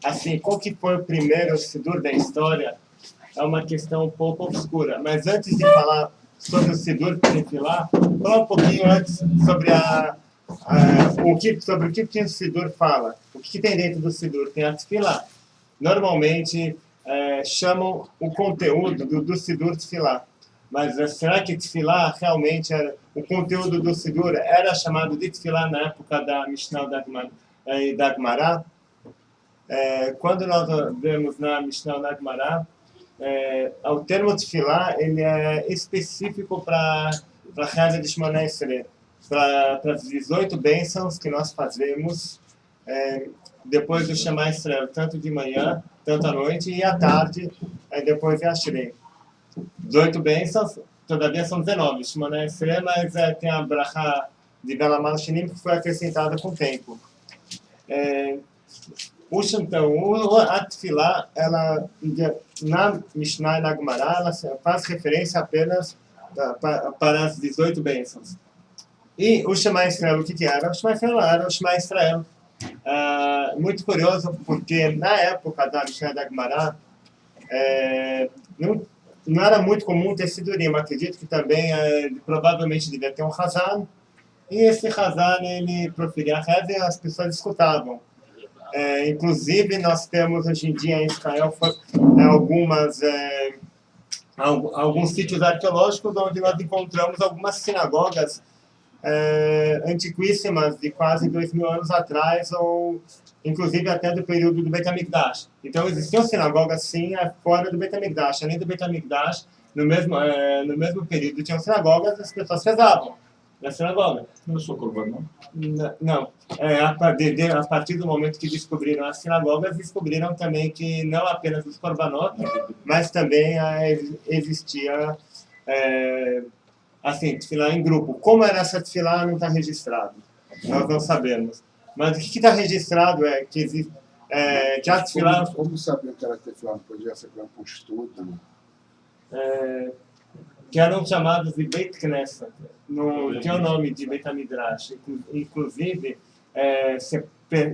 assim, qual que foi o primeiro Sidur da história? É uma questão um pouco obscura. Mas antes de falar sobre o Sidur Tefilá, falar um pouquinho antes sobre sobre o que o Sidur fala. O que tem dentro do Sidur? Tem a Tefilá. Normalmente chamam o conteúdo do Sidur Tefilá. Mas será que Tefilá realmente era... O conteúdo do Sidur era chamado de Tefilá na época da Mishnah e da Gemara? Quando nós vemos na Mishnah e na Gemara, o termo Tefilá ele é específico para a reza de Shemona Esrei, para as 18 bênçãos que nós fazemos depois do Shema Israel, tanto de manhã, tanto à noite e à tarde, depois de Ashrei. 18 bênçãos, todavia são 19. Shemona Esrei, mas tem a bracha de Velamal Shinim que foi acrescentada com o tempo. Então, a Tefilá, ela, na Mishnah e na Gemara, ela faz referência apenas para as 18 bênçãos. E o Shema Israel, o que era? O Shema Israel era o Shema Israel. Muito curioso, porque na época da Mishnah e da Gemara, não era muito comum ter sidurim. Acredito que também, provavelmente, devia ter um Hazan. E esse Hazan, ele proferia a reza e as pessoas escutavam. Inclusive, nós temos hoje em dia em Israel alguns sítios arqueológicos onde nós encontramos algumas sinagogas antiquíssimas de quase 2000 anos atrás, ou inclusive até do período do Beit HaMikdash. Então, existiam sinagogas, sim, fora do Beit HaMikdash. Além do Beit HaMikdash, no mesmo período, tinham sinagogas e as pessoas rezavam na sinagoga. Não sou corbanot? Não. A partir do momento que descobriram as sinagogas, descobriram também que não apenas os korbanot, mas também existia assim, tefilá em grupo. Como era essa tefilá, não está registrado. Nós não sabemos. Mas o que está registrado é que existe... que a tefilá... Como saber que era tefilá? Não podia ser um estudo? Que eram chamados de Beit Knesset. Não tinha o nome de Beit HaMidrash. Inclusive,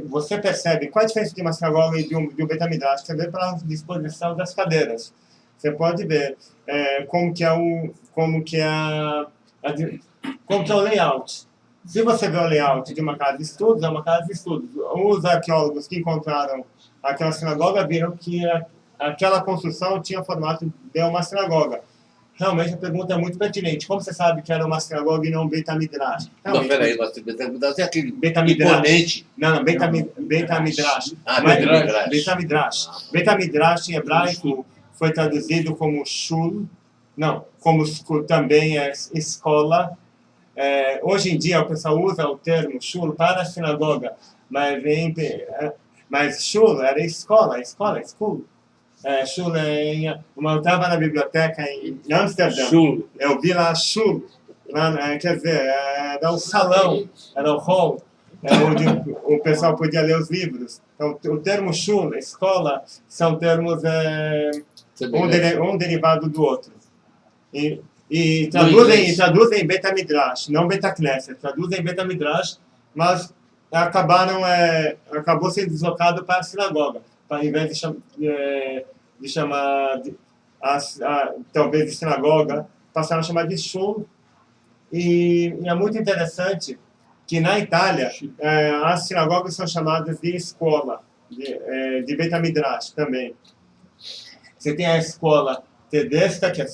você percebe qual a diferença de uma sinagoga e de um Beit HaMidrash. Você vê pela disposição das cadeiras. Você pode ver como que é o layout. Se você vê o layout de uma casa de estudos, é uma casa de estudos. Os arqueólogos que encontraram aquela sinagoga viram que aquela construção tinha formato de uma sinagoga. Realmente a pergunta é muito pertinente. Como você sabe que era uma sinagoga e não um Beit HaMidrash? Não, peraí, Beit HaMidrash é aquele Beit HaMidrash. imponente. Não, Beit HaMidrash. Beit HaMidrash. Beit HaMidrash em hebraico foi traduzido como shul, como também é escola. Hoje em dia o pessoal usa o termo shul para a sinagoga, mas shul era escola, school. Shul, eu estava na biblioteca em Amsterdã, eu vi lá shul, quer dizer, era o salão, era o hall, onde o pessoal podia ler os livros. Então, o termo shul, escola, são termos um derivado do outro. E traduzem Beit HaMidrash, não Beit HaKnesset, traduzem Beit HaMidrash, mas acabou sendo deslocado para a sinagoga, para, em vez de chamar talvez de sinagoga, passaram a chamar de shul. E é muito interessante que na Itália as sinagogas são chamadas de escola, de Beit HaMidrash também. Você tem a escola Tedesca, que é a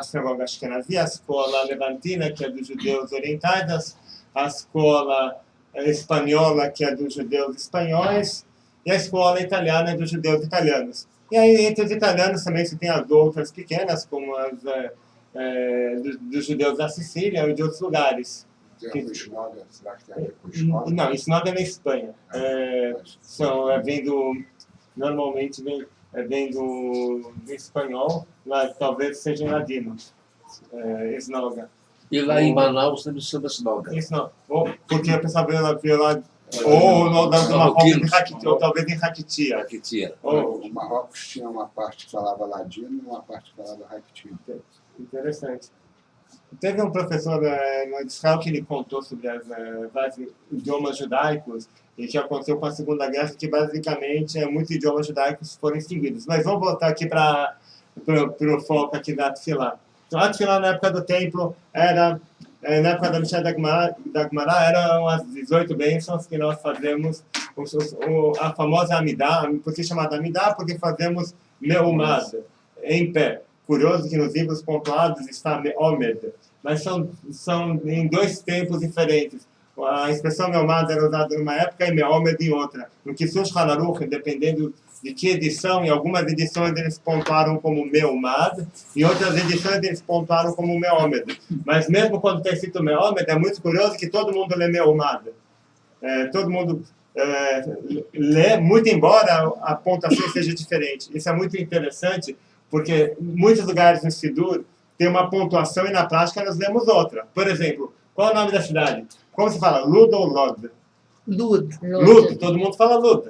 sinagoga Ashkenazi, a escola Levantina, que é dos judeus orientais, a escola espanhola, que é dos judeus espanhóis, e a escola italiana dos judeus italianos. E aí, entre os italianos também se tem as outras pequenas, como as dos judeus da Sicília e de outros lugares. Será que tem a ver com escola? Não, Isnoga é na Espanha. Normalmente vem do espanhol, mas talvez seja em ladino. Esnoga. E lá em Manaus também se chama Esnoga. Porque a pessoa veio lá ou no Marrocos de Raquitia, ou talvez em Raquitia. O Marrocos tinha uma parte que falava ladino e uma parte que falava Raquitia. Interessante. Teve um professor no Israel que ele contou sobre vários idiomas judaicos e que aconteceu com a Segunda Guerra, que basicamente muitos idiomas judaicos foram extinguidos. Mas vamos voltar aqui para o foco aqui da Tefilá. Então, a Tefilá na época do templo era, na época da Mishnah da Gemara, eram as 18 bênçãos que nós fazemos, a famosa Amidá. Por que chamada Amidá? Porque fazemos Meumad, em pé. Curioso que nos livros pontuados está Meomed, mas são em dois tempos diferentes. A expressão Meomad era usada numa época e Meomed em outra. No Kisush Hanaruch, dependendo de que edição, em algumas edições eles pontuaram como Meomad, em outras edições eles pontuaram como Meomed. Mas mesmo quando está escrito Meomed, é muito curioso que todo mundo lê Meomad. Todo mundo lê, muito embora a pontuação seja diferente. Isso é muito interessante, porque muitos lugares no Sidur tem uma pontuação e na prática nós lemos outra. Por exemplo, qual é o nome da cidade? Como se fala? Lud ou Lod? Lud. Todo mundo fala Lud.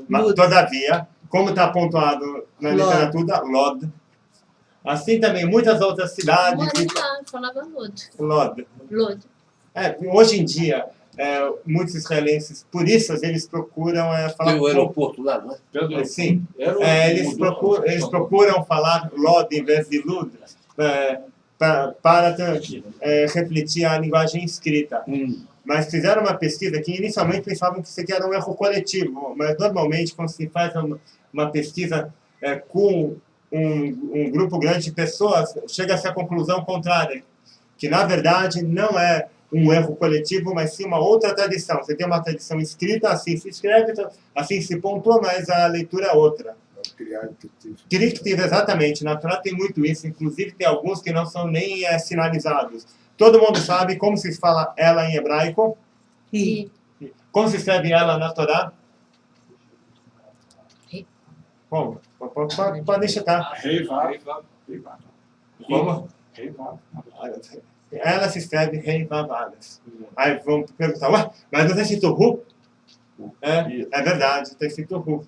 Mas, todavia, como está pontuado na literatura, Lod. Assim também muitas outras cidades. Falava Lod. Lod. Lod. Hoje em dia, muitos israelenses, por isso eles procuram falar... Tem o aeroporto lá, não é? Sim. Eles procuram falar Lod em vez de Lud, para refletir a linguagem escrita. Mas fizeram uma pesquisa que inicialmente pensavam que isso aqui era um erro coletivo, mas normalmente quando se faz uma pesquisa com um grupo grande de pessoas, chega-se à conclusão contrária, que na verdade não é um erro coletivo, mas sim uma outra tradição. Você tem uma tradição escrita, assim se escreve, assim se pontua, mas a leitura é outra. Crictivo, exatamente. Na Torá tem muito isso, inclusive tem alguns que não são nem sinalizados. Todo mundo sabe como se fala ela em hebraico? Ri. Como se escreve ela na Torá? Ri. Como? Pode chutar. Como? Ela se escreve Rei Vavadas. Aí vamos perguntar, ué, mas não está escrito Ru? É verdade, está escrito Ru.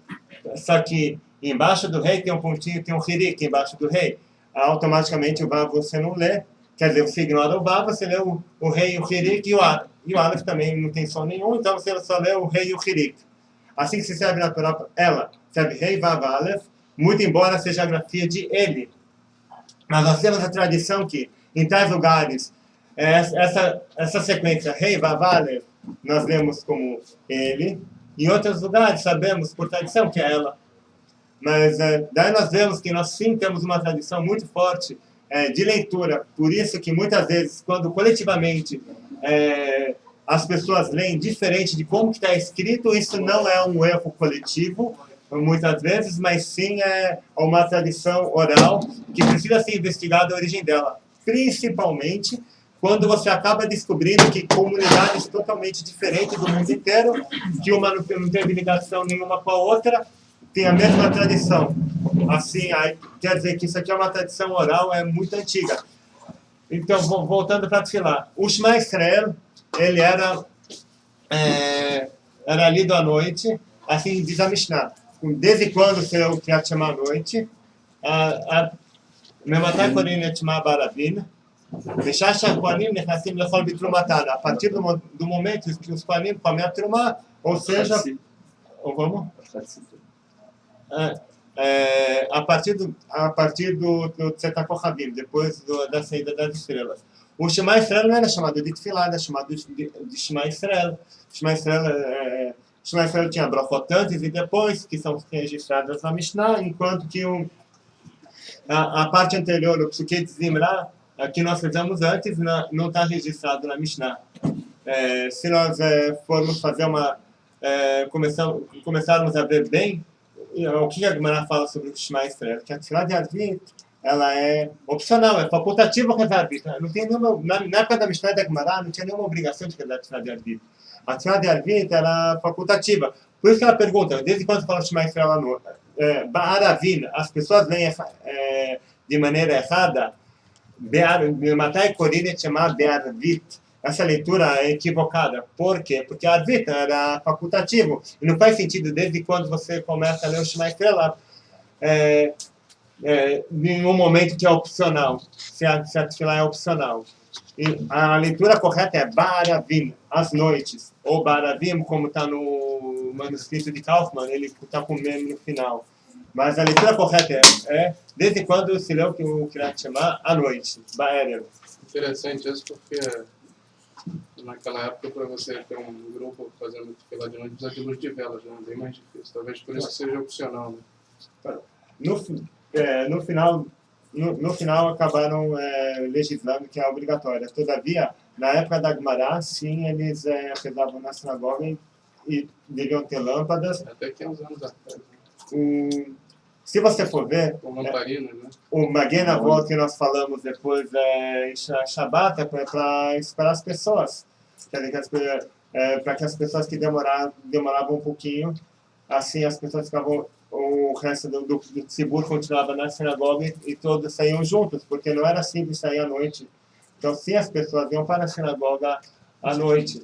Só que embaixo do rei tem um pontinho, tem um Hirik embaixo do rei. Automaticamente o Vav você não lê, quer dizer, você ignora o Vav, você lê o rei, o Hirik e o Aleph. E o Aleph também não tem som nenhum, então você só lê o rei e o Hirik. Assim que se escreve na Torá, ela escreve Rei Vav Aleph, muito embora seja a grafia de ele. Mas nós temos a tradição que em tais lugares, essa sequência, Rei Vavale, nós lemos como ele. Em outros lugares, sabemos por tradição que é ela. Mas daí nós vemos que nós sim temos uma tradição muito forte de leitura. Por isso que muitas vezes, quando coletivamente as pessoas leem diferente de como está escrito, isso não é um erro coletivo, muitas vezes, mas sim é uma tradição oral que precisa ser investigada a origem dela. Principalmente quando você acaba descobrindo que comunidades totalmente diferentes do mundo inteiro, que uma não tem ligação nenhuma com a outra, tem a mesma tradição. Assim, aí, quer dizer que isso aqui é uma tradição oral, é muito antiga. Então, voltando para Tefilá. O Shema Israel, ele era lido à noite, assim diz a Mishnah. Desde quando você o Kriyat Shema à noite, Mematai Korin et Shema Baravin, a partir do momento que os Kohanim comem a Trumá, ou seja, a partir do Tzedakah Kohavim, depois da saída das estrelas. O Shema Israel não era chamado de Tefilá, era chamado de Shema Israel. Shema Israel tinha brachot antes e depois, que são registradas na Mishnah, enquanto que a parte anterior, o Psuket Zimra, que nós fizemos antes, não está registrado na Mishnah. Se nós formos fazer começarmos a ver bem, o que a Gemara fala sobre o Shema Israel? Que a Tefilá de Arvit, ela é opcional, é facultativa rezar Arvit. Não tem nenhuma, na época da Mishnah e da Gemara, não tinha nenhuma obrigação de rezar a Tefilá de Arvit. A Tefilá de Arvit era facultativa. Por isso que ela pergunta, desde quando fala Shema Israel à noite? Ba'aravin, as pessoas leem de maneira errada, Matai Korin et Shema Be'arvit. Essa leitura é equivocada. Por quê? Porque a Arvit era facultativo. E não faz sentido desde quando você começa a ler o Shema Israel. em um momento que é opcional, se a tefilá é opcional. E a leitura correta é Baravim, às noites, ou Baravim, como está no manuscrito de Kaufmann, ele está com meme no final. Mas a leitura correta desde quando se leu o Kriyat Shema à noite, Ba'erev. Interessante isso, porque naquela época, para você ter um grupo fazendo tefilá de noite, precisa de luz de velas, né? Bem mais difícil. Talvez por isso que seja opcional, né? No final acabaram legislando que é obrigatória. Todavia, na época da Gemara, sim, eles rezavam na sinagoga e deviam ter lâmpadas. Até 15 anos atrás. Se você for ver, Com lamparina, né? o Magen Avot que nós falamos depois em Shabbat é para esperar as pessoas. Para que as pessoas que demoravam um pouquinho, assim as pessoas ficavam, o resto do tzibur continuava na sinagoga e todos saíam juntos, porque não era simples sair à noite. Então, sim, as pessoas iam para a sinagoga à noite.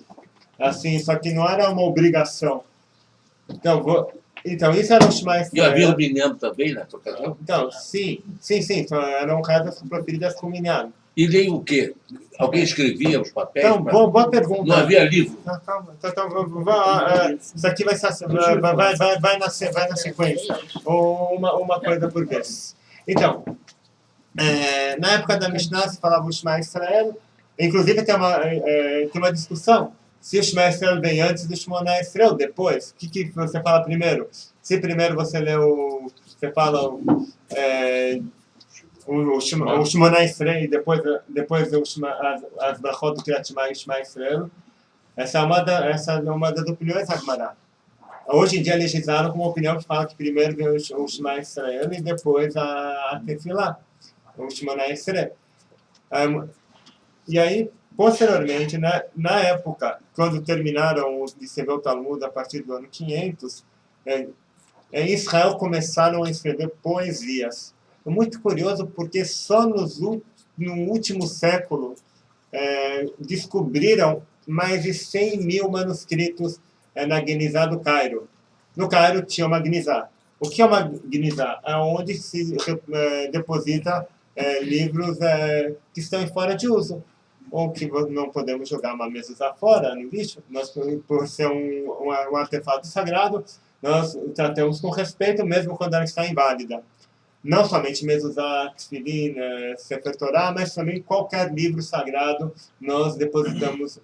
Assim, só que não era uma obrigação. Então isso era o Shema E havia Israel. o Minyan também nessa ocasião? Então, sim. Então, eram casas preferidas com Minyan. E nem o quê? Alguém escrevia os papéis? Então, boa pergunta. Não havia livro? Calma. Isso aqui vai na sequência. Ou uma coisa por vez. Então, na época da Mishnah se falava o Shema Israel. Inclusive tem uma discussão. Se o Shema Israel vem antes do Shemona Israel, depois, o que você fala primeiro? Se primeiro você fala o Shemona Israel e depois as brachot do Kriyat Shema e Shema Israel, essa é uma das opiniões da Gemara. Hoje em dia legislaram com uma opinião que fala que primeiro vem o Shema Israel e depois a Tefilá, o Shemona Israel. E aí, posteriormente, na época, quando terminaram de escrever o Talmud, a partir do ano 500, em Israel começaram a escrever poesias. É muito curioso porque só no último século descobriram mais de 100 mil manuscritos na Genizá do Cairo. No Cairo tinha uma Genizá. O que é uma Genizá? É onde se deposita livros que estão fora de uso, ou que não podemos jogar uma mesa fora, no lixo. Nós, por ser um artefato sagrado, nós tratamos com respeito, mesmo quando ela está inválida. Não somente mezuzá, tefilin, sefer Torah, mas também qualquer livro sagrado nós depositamos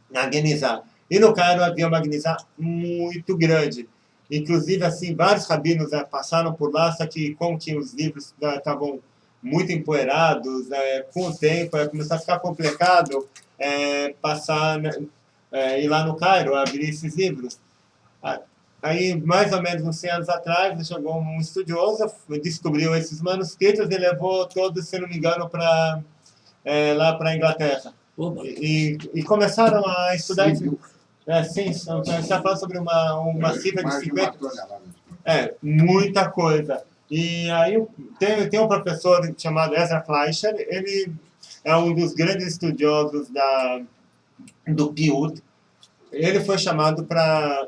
na Genizá. E no Cairo havia uma Genizá muito grande. Inclusive, assim, vários rabinos passaram por lá, só que como que os livros estavam muito empoeirados, com o tempo começou a ficar complicado ir lá no Cairo, abrir esses livros. Aí, mais ou menos uns 100 anos atrás, chegou um estudioso, descobriu esses manuscritos e levou todos, se não me engano, lá para a Inglaterra. E começaram a estudar isso. Sim, você está falando sobre uma cifra de 50. Muita coisa. E aí tem um professor chamado Ezra Fleischer, ele é um dos grandes estudiosos do Piyut. Ele foi chamado para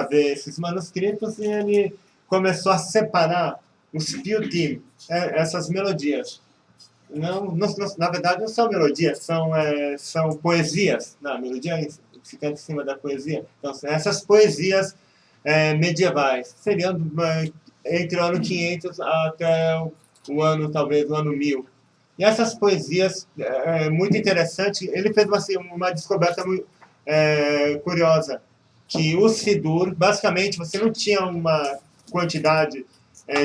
ver esses manuscritos e ele começou a separar os Piyutim, essas melodias. Na verdade, não são melodias, são poesias. Não, a melodia fica em cima da poesia. Então, essas poesias medievais seriam entre o ano 500 até talvez o ano 1000. E essas poesias, muito interessante, ele fez uma descoberta muito curiosa, que o Sidur, basicamente, você não tinha uma quantidade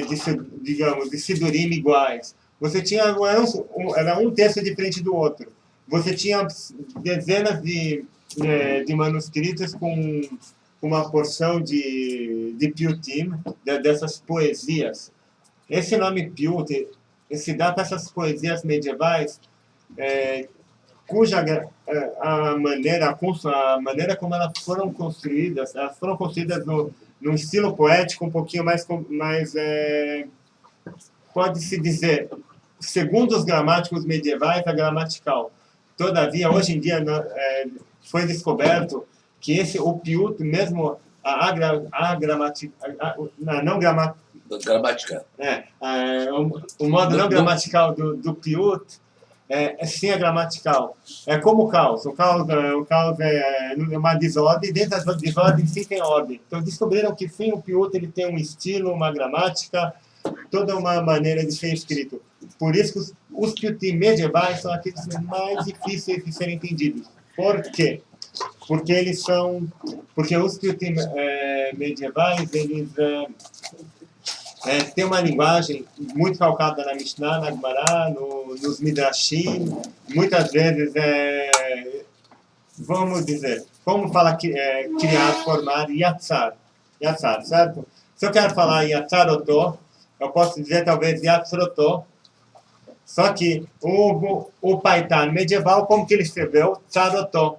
de Sidurim iguais. Você tinha, era um texto diferente do outro. Você tinha dezenas de manuscritos com uma porção de Piyutim, dessas poesias. Esse nome Piyut se dá para essas poesias medievais, cuja a maneira como elas foram construídas num estilo poético um pouquinho mais pode-se dizer, segundo os gramáticos medievais, a gramatical. Todavia, hoje em dia, foi descoberto que o Piyut, mesmo Gramática. O modo não Não- gramatical do Piyut sim é gramatical. É como o caos. O caos é uma desordem, e dentro das desordens sim tem ordem. Então descobriram que sim, o Piyut ele tem um estilo, uma gramática, toda uma maneira de ser escrito. Por isso que os Piyutim medievais são aqueles mais difíceis de serem entendidos. Por quê? Porque os Piyutim medievais, eles têm uma linguagem muito calcada na Mishnah, na Gemara, nos Midrashim. Muitas vezes, vamos dizer, como fala criar, formar, yatzar, certo? Se eu quero falar yatzarotó, eu posso dizer talvez yatzrotó. Só que o Paitan medieval, como que ele escreveu? Tsarotó.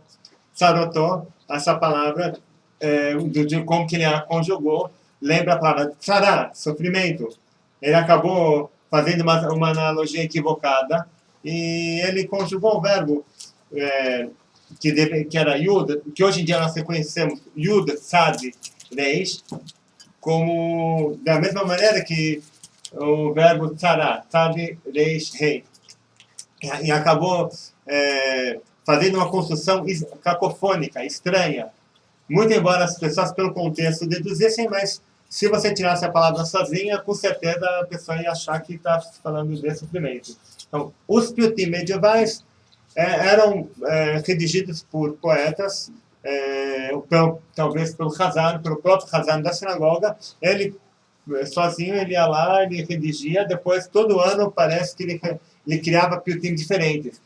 Tsarotó, essa palavra, de como que ele a conjugou, lembra a palavra tsará, sofrimento. Ele acabou fazendo uma analogia equivocada e ele conjugou o verbo que era yud, que hoje em dia nós reconhecemos yud, sad, reish, como da mesma maneira que o verbo tsará, sad, reish, rei. E acabou fazendo uma construção cacofônica, estranha. Muito embora as pessoas, pelo contexto, deduzissem, mas se você tirasse a palavra sozinha, com certeza a pessoa ia achar que está falando de sofrimento. Então, os Piyutim medievais eram redigidos por poetas, talvez pelo Hazan, pelo próprio Hazan da sinagoga. Ele, sozinho, ele ia lá, ele redigia, depois, todo ano, parece que ele criava Piyutim diferentes.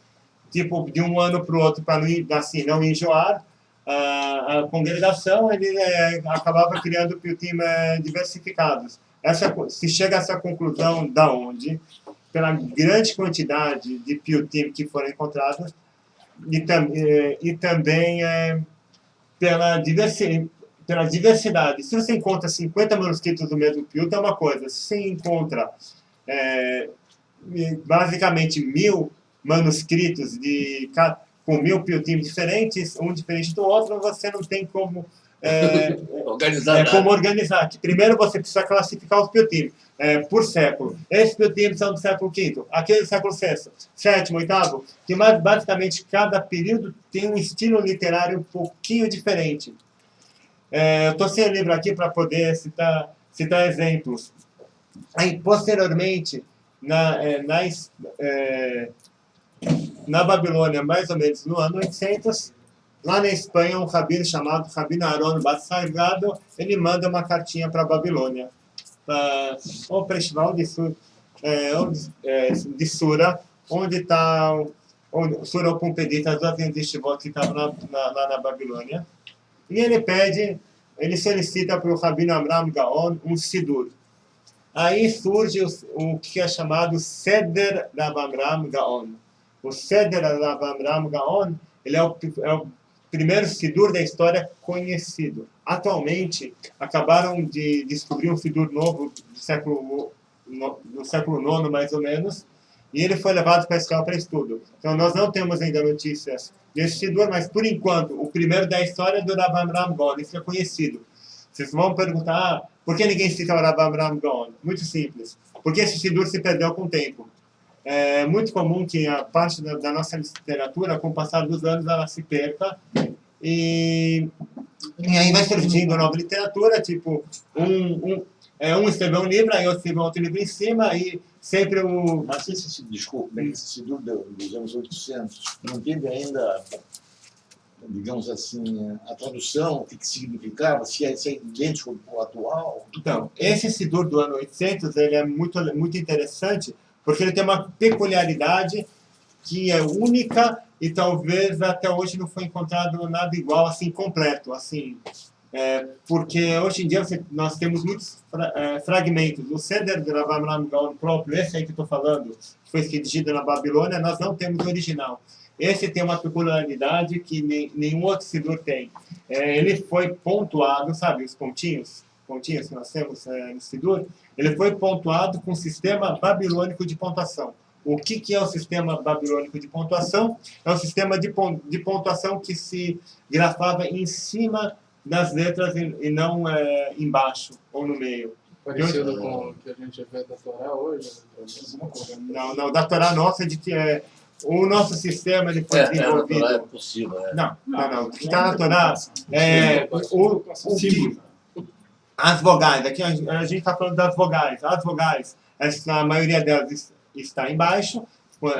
Tipo, de um ano para o outro, para não enjoar, a congregação, ele acabava criando Piyutim diversificados. Se chega a essa conclusão da onde? Pela grande quantidade de Piyutim que foram encontrados e também pela diversidade. Se você encontra 50 manuscritos do mesmo Piyut, é uma coisa. Se você encontra basicamente 1000 manuscritos com 1000 Piyutim diferentes, um diferente do outro, você não tem como organizar. Que primeiro você precisa classificar os Piyutim por século. Esses Piyutim são do século V, aquele do século VI, VII, VIII, que basicamente cada período tem um estilo literário um pouquinho diferente. Eu estou sem o livro aqui para poder citar exemplos. Aí, posteriormente, na Babilônia, mais ou menos no ano 800, lá na Espanha, um rabino chamado Rabino Aaron Batsalgado, ele manda uma cartinha para a Babilônia, para o festival de Sura, onde está o Sura Pumpedita, as duas yeshivot que estavam lá na Babilônia. E ele solicita para o Rabino Amram Gaon um Sidur. Aí surge o que é chamado Seder Rav Amram Gaon. O Seder Rav Amram Gaon, ele é o primeiro Sidur da história conhecido. Atualmente, acabaram de descobrir um Sidur novo do século IX, mais ou menos, e ele foi levado para Israel para estudo. Então, nós não temos ainda notícias desse Sidur, mas, por enquanto, o primeiro da história é do Rav Amram Gaon, isso é conhecido. Vocês vão perguntar, por que ninguém cita o Rav Amram Gaon? Muito simples. Porque esse Sidur se perdeu com o tempo. É muito comum que a parte da nossa literatura, com o passar dos anos, ela se perca. E aí vai surgindo nova literatura, tipo, um escreveu um livro, aí outro escreveu outro livro em cima, e sempre Mas desculpa, esse Sidur dos anos 800 não teve ainda, digamos assim, a tradução, o que significava, se é idêntico ao atual? Então, esse Sidur do ano 800, ele é muito, muito interessante, porque ele tem uma peculiaridade que é única e talvez até hoje não foi encontrado nada igual, assim, completo, assim. Porque hoje em dia nós temos muitos fragmentos. O Seder de Rav Amram Gaon próprio, esse aí que estou falando, que foi redigido na Babilônia, nós não temos o original. Esse tem uma peculiaridade que nenhum outro Sidur tem. Ele foi pontuado, sabe, os pontinhos que nós temos no Sidur, ele foi pontuado com o sistema babilônico de pontuação. O que é o sistema babilônico de pontuação? É um sistema de pontuação que se grafava em cima das letras e não embaixo ou no meio. Parecido com o que a gente vê da Torá hoje. Não, da Torá nossa, de que o nosso sistema ele foi É desenvolvido. possível, né? Não. O que está na Torá é o que, as vogais. Aqui a gente está falando das vogais. As vogais, a maioria delas está embaixo,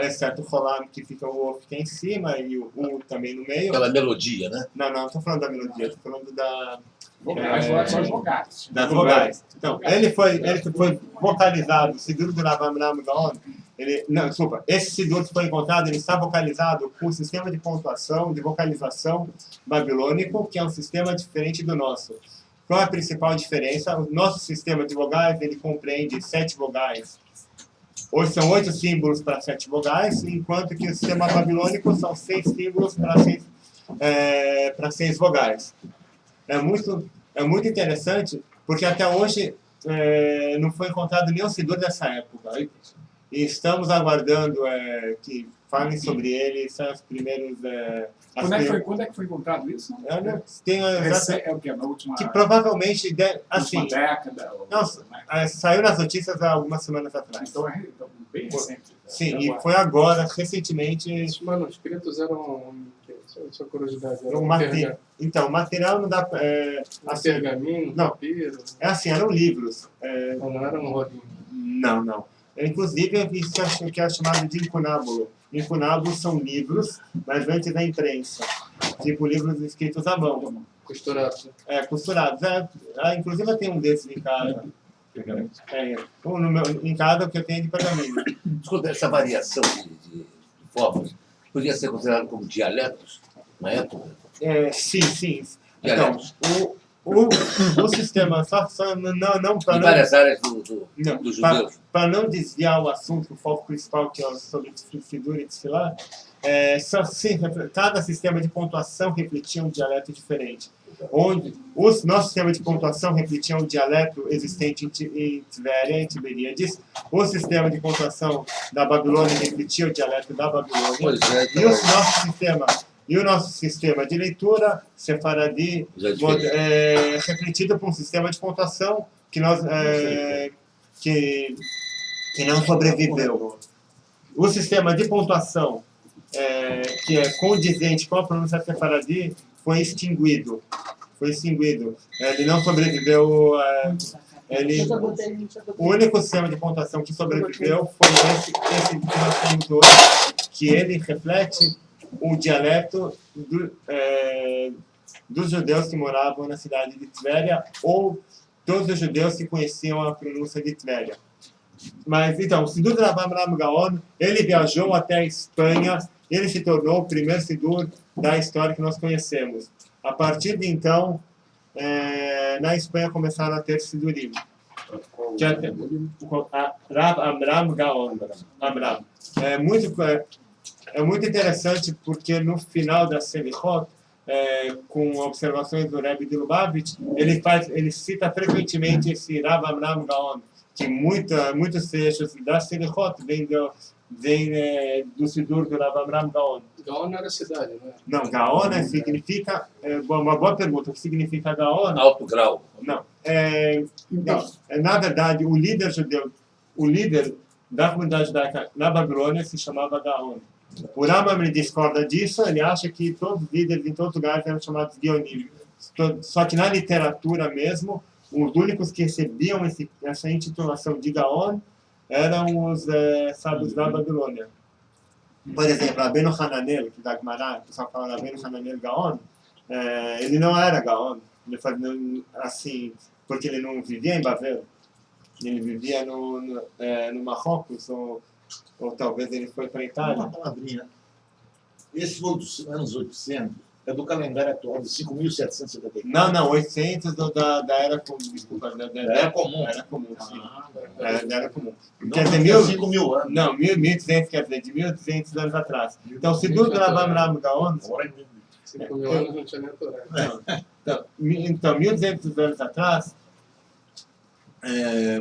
exceto o rolam, que fica o O fica em cima e o U também no meio. Aquela melodia, né? Não estou falando da melodia, estou falando As vogais. das vogais. Então, ele foi vocalizado, o Sidur do Rav Amram Gaon, esse Sidur que foi encontrado, ele está vocalizado com o sistema de pontuação, de vocalização babilônico, que é um sistema diferente do nosso. Qual é a principal diferença? O nosso sistema de vogais, ele compreende 7 vogais. Hoje são 8 símbolos para 7 vogais, enquanto que o sistema babilônico são 6 símbolos para 6 vogais. É muito interessante, porque até hoje não foi encontrado nenhum Sidur dessa época. E estamos aguardando que falem sobre ele, são os primeiros... Quando é que foi encontrado isso? É o que? Na última... Que provavelmente, assim... última década? Saiu nas notícias há algumas semanas atrás. Então bem recente. Sim, e foi agora, recentemente... Esses manuscritos eram... Só curiosidade. Então, o material não dá... Assim, pergaminho, não, papiro... É assim, eram livros. Não era um rodinho. Não. Inclusive, isso que é chamado de incunábulo. Incunábulos são livros, mas antes da imprensa. Tipo livros escritos à mão. Costurados. Costurados. Inclusive, eu tenho um desses em casa. Em casa, o que eu tenho é de pergaminho. Escuta, essa variação de formas podia ser considerada como dialetos na época? Sim. Dialetos. Então, o sistema, não para várias áreas dos judeus. Para não desviar o assunto, o foco principal, que é sobre Sidur e Tefilá, cada sistema de pontuação refletia um dialeto diferente. Onde o nosso sistema de pontuação refletia um dialeto existente em Tveria, em Tiberíades. O sistema de pontuação da Babilônia refletia o dialeto da Babilônia. E o nosso sistema de leitura, Sefaradi, refletido por um sistema de pontuação que não sobreviveu. O sistema de pontuação, que é condizente com a pronúncia Sefaradi, foi extinguido. Ele não sobreviveu. O único sistema de pontuação que sobreviveu foi esse que nós temos hoje, que ele reflete o dialeto dos judeus que moravam na cidade de Tveria, ou todos os judeus que conheciam a pronúncia de Tveria. Mas, então, o Sidur Rav Amram Gaon, ele viajou até a Espanha, ele se tornou o primeiro Sidur da história que nós conhecemos. A partir de então, na Espanha começaram a ter Sidurim. Rav Amram Gaon. É muito interessante porque no final da Selichot, com observações do Rebbe de Lubavitch, ele cita frequentemente esse Rav Amram Gaon, que muitos trechos da Selichot vêm do Sidur do Rav Amram Gaon. Gaon era cidade, né? Não, Gaon significa... uma boa pergunta. O que significa Gaon? Alto grau. Não. Na verdade, o líder judeu, o líder da comunidade judaica na Babilônia se chamava Gaon. O Rambam discorda disso, ele acha que todos os líderes em todos os lugares eram chamados Gaonim. Só que na literatura mesmo, os únicos que recebiam essa intitulação de Gaon eram os sábios da Babilônia. Por exemplo, Rabbeinu Hananel, que da Gemara, o pessoal fala Rabbeinu Hananel Gaon, ele não era Gaon, ele fazia assim, porque ele não vivia em Bavel, ele vivia no Marrocos, ou talvez ele foi para a Itália. Uma palavrinha. Esse foi dos anos 800, é do calendário atual de 5.774. Não, 800 da era comum. Desculpa, da era comum. Era comum, sim. Da era comum. Quer dizer, 5.000 anos. Não, 1.200, quer dizer, de 1.200 anos atrás. Então, o Sidur do Rav Amram Gaon... 5.000 anos não tinha nem Torá. Então, 1.200 anos atrás,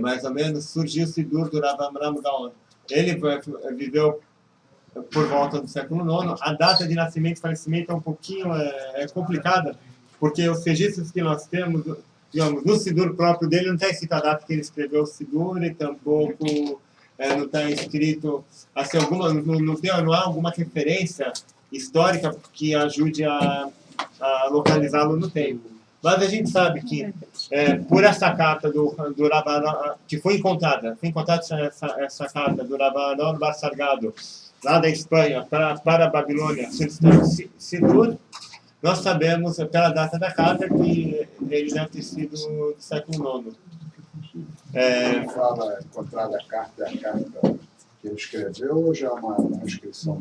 mais ou menos, surgiu o Sidur do Rav Amram Gaon. Ele viveu por volta do século IX. A data de nascimento e falecimento é um pouquinho complicada, porque os registros que nós temos digamos, no Sidur próprio dele não está escrito a data que ele escreveu o Sidur e tampouco não está escrito, assim, não há alguma referência histórica que ajude a localizá-lo no tempo. Mas a gente sabe que, por essa carta do Rav que foi encontrada essa carta do Rav Aharon Bar Sargado, lá da Espanha, para a Babilônia, Sidur, nós sabemos, pela data da carta, que ele deve ter sido do século IX. Fala, encontrada a carta que ele escreveu ou já é uma inscrição?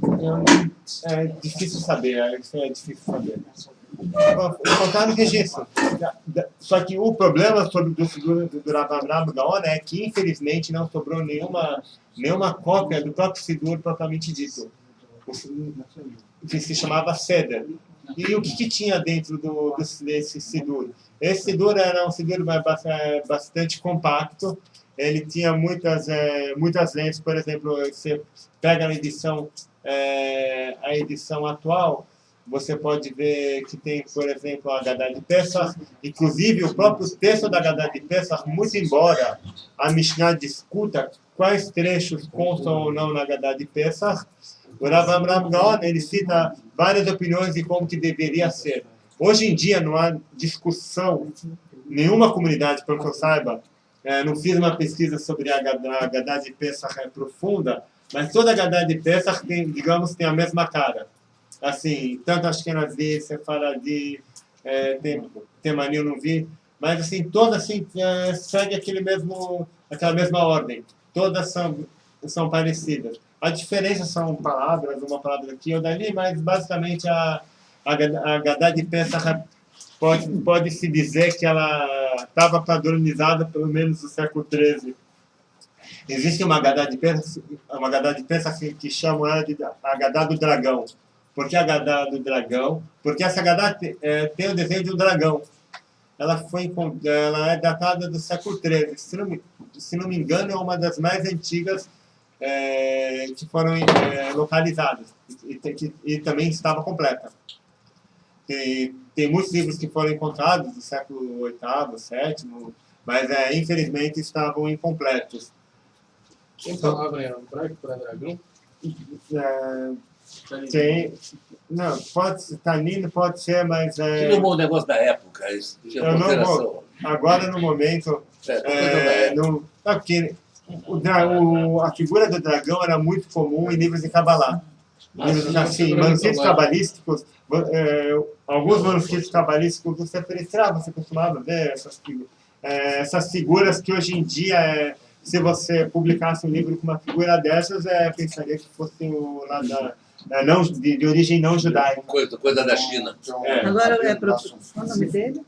É difícil saber, isso é difícil saber. Encontraram registro. Só que o problema sobre do Rav Avraham Gaon é que, infelizmente, não sobrou nenhuma cópia do próprio Sidur propriamente dito, que se chamava Seder. E o que tinha dentro desse Sidur? Esse Sidur era um Sidur bastante compacto. Ele tinha muitas lentes, por exemplo, você pega a edição atual, você pode ver que tem, por exemplo, a Haggadah de Pesach. Inclusive, o próprio texto da Haggadah de Pesach, muito embora a Mishnah discuta quais trechos constam ou não na Haggadah de Pesach, o Rav Avraham Gaon, ele cita várias opiniões de como que deveria ser. Hoje em dia não há discussão, nenhuma comunidade, pelo que eu saiba, não fiz uma pesquisa sobre a Haggadah de Pesach profunda, mas toda a Haggadah de Pesach tem a mesma cara. Assim, tanto Ashkenazi, Sefaradi, Temani eu não vi, mas assim, todas assim, seguem aquela mesma ordem. Todas são parecidas. A diferença são palavras, uma palavra aqui ou dali, mas basicamente a Haggadah de Pesach pode-se dizer que ela estava padronizada pelo menos no século XIII. Existe uma Haggadah de Pesach que chamam ela de Haggadah do Dragão. Por que a Haggadah do Dragão? Porque essa Haggadah tem o desenho de um dragão. Ela é datada do século XIII. Se não me engano, é uma das mais antigas que foram localizadas e também estava completa. Tem muitos livros que foram encontrados do século VIII, VII, mas infelizmente estavam incompletos. Tem palavra em hebraico para dragão? Tem, não, Tanino pode ser, mas Que não o negócio da época, isso tinha eu não consideração. vou. Agora no momento, porque a figura do dragão era muito comum em livros de Kabbalah. Manuscritos cabalísticos, alguns manuscritos cabalísticos você costumava ver essas figuras que hoje em dia, se você publicasse um livro com uma figura dessas, pensaria que fosse de origem não judaica. Coisa da China. Agora qual o nome dele?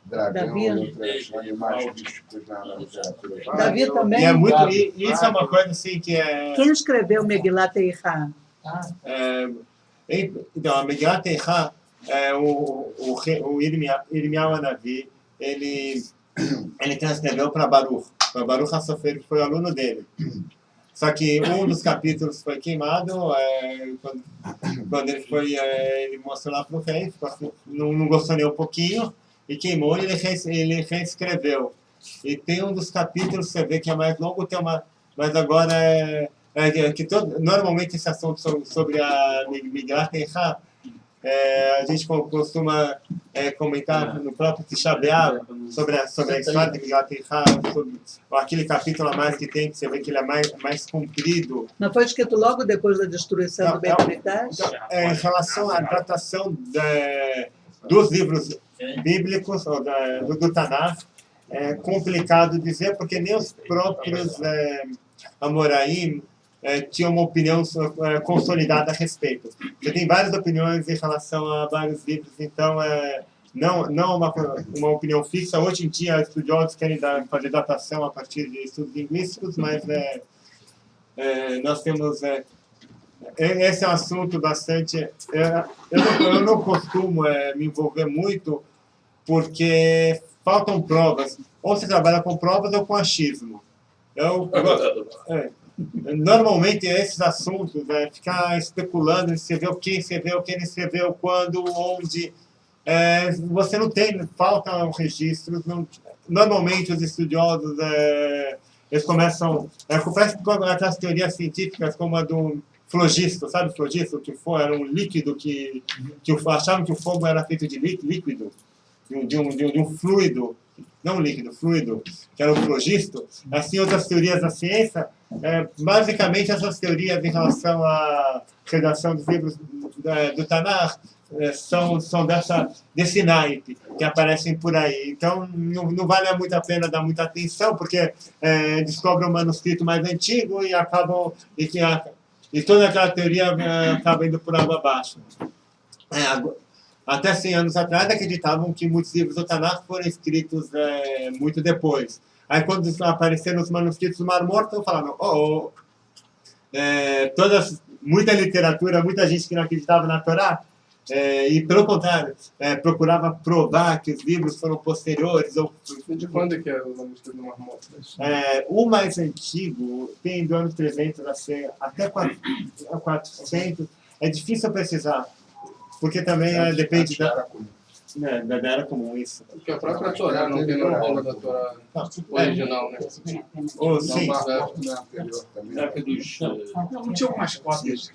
Dragão e outros animais místicos na literatura. Davi também? Isso é uma coisa assim que é... Quem escreveu Megilat Eicha? Então, a Megilat Eicha, o Irmiyahu Hanavi, ele transcreveu para Baruch. Para Baruch HaSofer, que foi aluno dele. Só que um dos capítulos foi queimado, quando ele mostrou lá para o rei, não gostou nem um pouquinho, e queimou, e ele reescreveu. E tem um dos capítulos, você vê que é mais longo, mas agora normalmente esse assunto sobre a Megilat Eicha, a gente costuma comentar no próprio Tisha B'Av sobre a história de Megilat Eicha, sobre aquele capítulo a mais que tem, que você vê que ele é mais comprido. Não foi escrito logo depois da destruição do Beit HaMikdash? Em relação à datação dos livros bíblicos, do Tanakh, é complicado dizer, porque nem os próprios Amoraim tinham uma opinião consolidada a respeito. Você tem várias opiniões em relação a vários livros, então não uma opinião fixa. Hoje em dia, estudiosos querem fazer datação a partir de estudos linguísticos, mas nós temos... esse é um assunto bastante... Eu não costumo me envolver muito, porque faltam provas. Ou você trabalha com provas ou com achismo. Normalmente, esses assuntos, ficar especulando, você vê o que ele escreveu, quando, onde... você não tem, faltam registros. Normalmente os estudiosos eles começam, parece com aquelas teorias científicas como a do flogisto, sabe o flogisto? Que era um líquido que achavam que o fogo era feito de líquido, de um fluido, não líquido, fluido, que era o flogisto. Assim, outras teorias da ciência, basicamente essas teorias em relação à redação dos livros do Tanakh são desse naipe que aparecem por aí. Então, não vale muito a pena dar muita atenção, porque descobrem um manuscrito mais antigo e acabam... E toda aquela teoria acaba indo por água abaixo. Até 100 anos atrás, acreditavam que muitos livros do Tanakh foram escritos muito depois. Aí, quando apareceram os manuscritos do Mar Morto, falaram, muita literatura, muita gente que não acreditava na Torá, e, pelo contrário, procurava provar que os livros foram posteriores. E de quando que é o manuscrito do Mar Morto? O mais antigo tem do ano 300 a ser até 400. É difícil precisar, porque também depende da era comum isso. Porque a própria Torá não tem no rolo da Torá original, né? Sim. Não tinha algumas cópias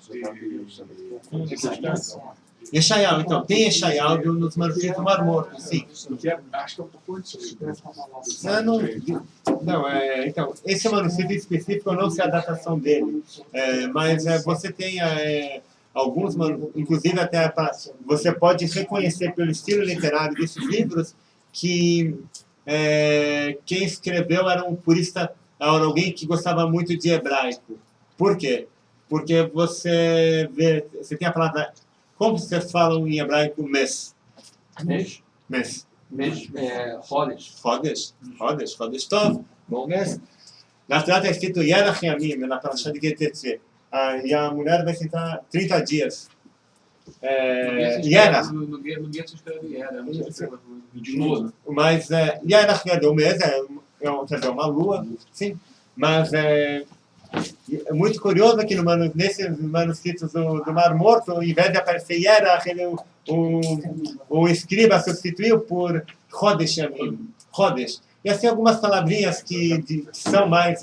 Yeshayahu, então, tem Yeshayahu nos manuscritos do Mar Morto, sim. Acho que é um pouco antes. Então, esse manuscrito específico eu não sei a datação dele, mas você tem alguns, inclusive até você pode reconhecer pelo estilo literário desses livros que quem escreveu era um purista, era alguém que gostava muito de hebraico. Por quê? Porque você tem a palavra... Como vocês falam em hebraico mes? Mes. Chodesh Tov. Bom mês. Na Torá está escrito Yerach Yamim, na Parashá de Ketetze. E a mulher vai sentar 30 dias. Yerach. No guia se escreve Yerach. De lua. Mas Yerach é do mês, quer dizer, uma lua, sim. Mas é muito curioso que nesses manuscritos do Mar Morto, ao invés de aparecer Yerach, o escriba substituiu por Chodesh Yamim. Chodesh. E assim algumas palavrinhas que são mais,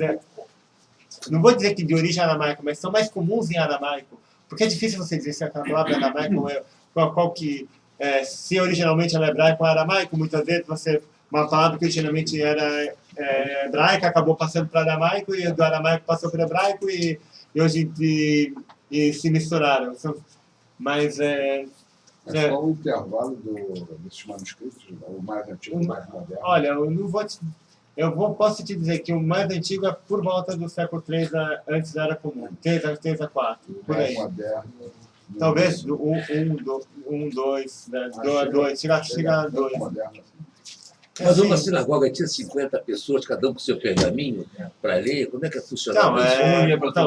não vou dizer que de origem aramaica, mas são mais comuns em aramaico. Porque é difícil você dizer se aquela palavra é aramaico qual que, se originalmente ela é hebraico ou aramaico, muitas vezes uma palavra que originalmente era hebraica acabou passando para aramaico, e do aramaico passou para hebraico, e hoje se misturaram. Mas qual o intervalo desses manuscritos, o mais antigo e o mais moderno? Olha, posso te dizer que o mais antigo é por volta do século III antes da Era Comum, 3 a 4, por aí. Moderno, talvez 2, chega a 2. Mas uma sinagoga tinha 50 pessoas, cada um com seu pergaminho para ler. Como é que funcionava isso?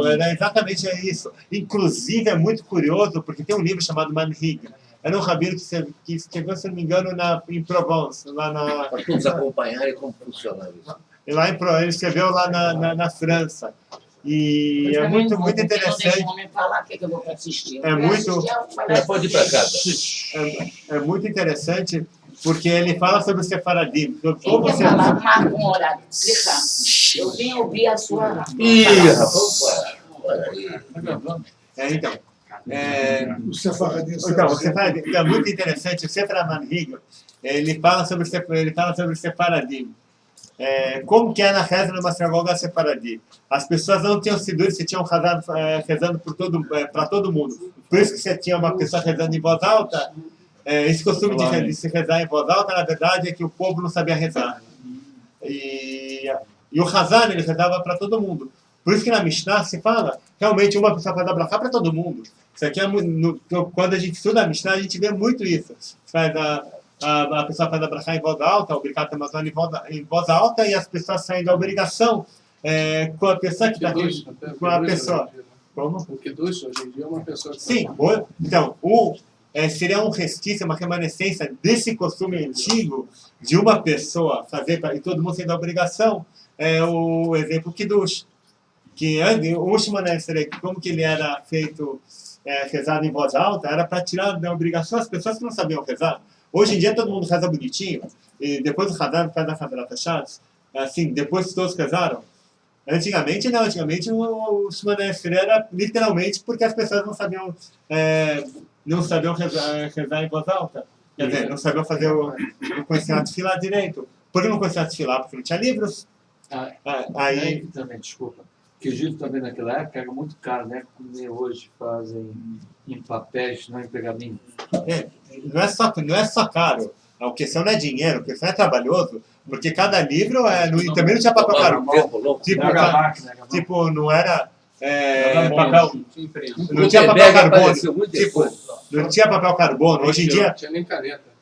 Era exatamente isso. Inclusive, é muito curioso, porque tem um livro chamado Manhig. Era um rabino que escreveu, se não me engano, em Provence. Para todos acompanharem como funcionava isso. Ele escreveu lá na França. E é muito interessante. Pode ir para casa. É muito interessante, porque ele fala sobre o Sefaradim. Como você fala, marca um horário. Eu vim ouvir a sua... Então, o Sefaradim é muito interessante. O Sefer Manhig, ele fala sobre o Sefaradim. Como que é na reza numa sinagoga Sefaradim? As pessoas não tinham sidur, se tinham rezando para todo mundo. Por isso que você tinha uma pessoa rezando em voz alta. Esse costume de se rezar em voz alta, na verdade, é que o povo não sabia rezar. E o Hazan, ele rezava para todo mundo. Por isso que na Mishnah se fala, realmente uma pessoa faz a brachá para todo mundo. Isso aqui quando a gente estuda a Mishnah, a gente vê muito isso. A pessoa faz a brachá em voz alta, o Birkat Hamazon em voz alta, e as pessoas saem da obrigação com a pessoa que está com a pessoa. Como? Porque hoje em dia é uma pessoa que... Sim, então, seria um resquício, uma remanescência desse costume antigo de uma pessoa fazer, e todo mundo sendo da obrigação, o exemplo Kiddush. Que o Shmoneh Esrei, como que ele era feito, rezado em voz alta, era para tirar da obrigação as pessoas que não sabiam rezar. Hoje em dia todo mundo reza bonitinho, e depois do Hadar faz a Hadarat Hashatz, assim, depois que todos casaram. Antigamente não, antigamente o Shemona Esrei era literalmente porque as pessoas não sabiam rezar em voz alta. Quer dizer, não sabiam fazer não conheciam a Tefilá direito. Por que não conheciam a Tefilá? Porque não tinha livros. Aí também, desculpa, que o Gil também naquela época era muito caro, né? Como hoje fazem em papéis, não em pergaminho. Não é só caro. A questão não é dinheiro, a questão é trabalhoso, porque cada livro também não tinha papel carbono. Tipo, não era papel. Não tinha papel carbono. Tipo, não tinha papel carbono. Hoje em dia. Não tinha nem caneta.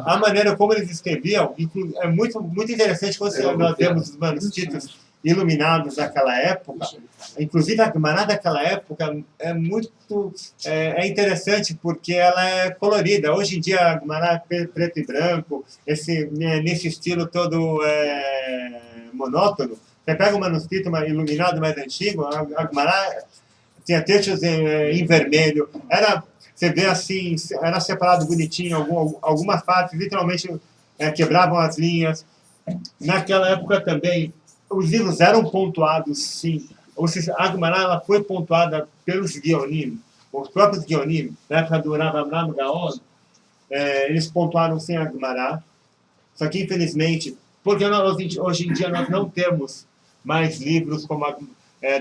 A maneira como eles escreviam é muito, muito interessante quando nós vemos os manuscritos iluminados daquela época. Inclusive a Gemara daquela época é muito interessante porque ela é colorida. Hoje em dia a Gemara é preto e branco, nesse estilo todo monótono. Você pega um manuscrito iluminado mais antigo, a Gemara tinha textos em vermelho. Você vê assim, era separado bonitinho, algumas partes literalmente quebravam as linhas. Naquela época também, os livros eram pontuados, sim. A Gemara ela foi pontuada pelos Geonim, os próprios Geonim, na época do Rav Amram Gaon, eles pontuaram sem a Gemara. Só que, infelizmente, porque hoje em dia nós não temos mais livros como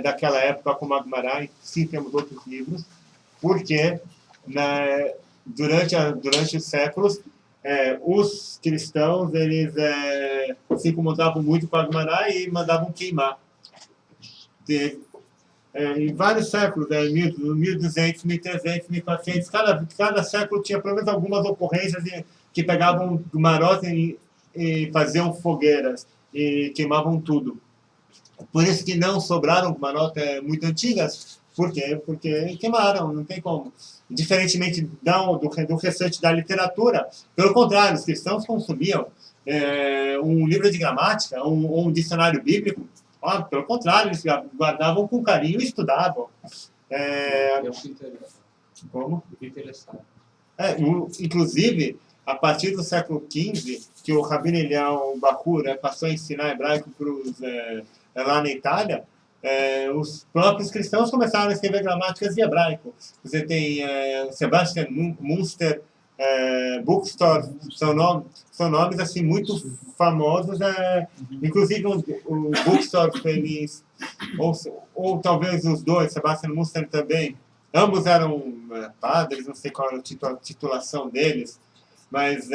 daquela época, como a Gemara, e sim temos outros livros, porque durante os séculos, os cristãos eles se incomodavam muito com a Gemara e mandavam queimar. Em vários séculos, 1200, 1300, 1400, cada século tinha pelo menos algumas ocorrências que pegavam Gemarot e faziam fogueiras e queimavam tudo. Por isso que não sobraram Gemarot muito antigas. Por quê? Porque queimaram, não tem como. Diferentemente do restante da literatura, pelo contrário, os cristãos consumiam um livro de gramática, um dicionário bíblico. Pelo contrário, eles guardavam com carinho e estudavam. Como? Inclusive, a partir do século XV, que o Rabino Eliyahu Bachur passou a ensinar hebraico lá na Itália, os próprios cristãos começaram a escrever gramáticas em hebraico. Você tem Sebastian Münster, Buxtorf, são nomes assim, muito famosos. Inclusive o Buxtorf, ou talvez os dois, Sebastian Münster também, ambos eram padres, não sei qual era a titulação deles, mas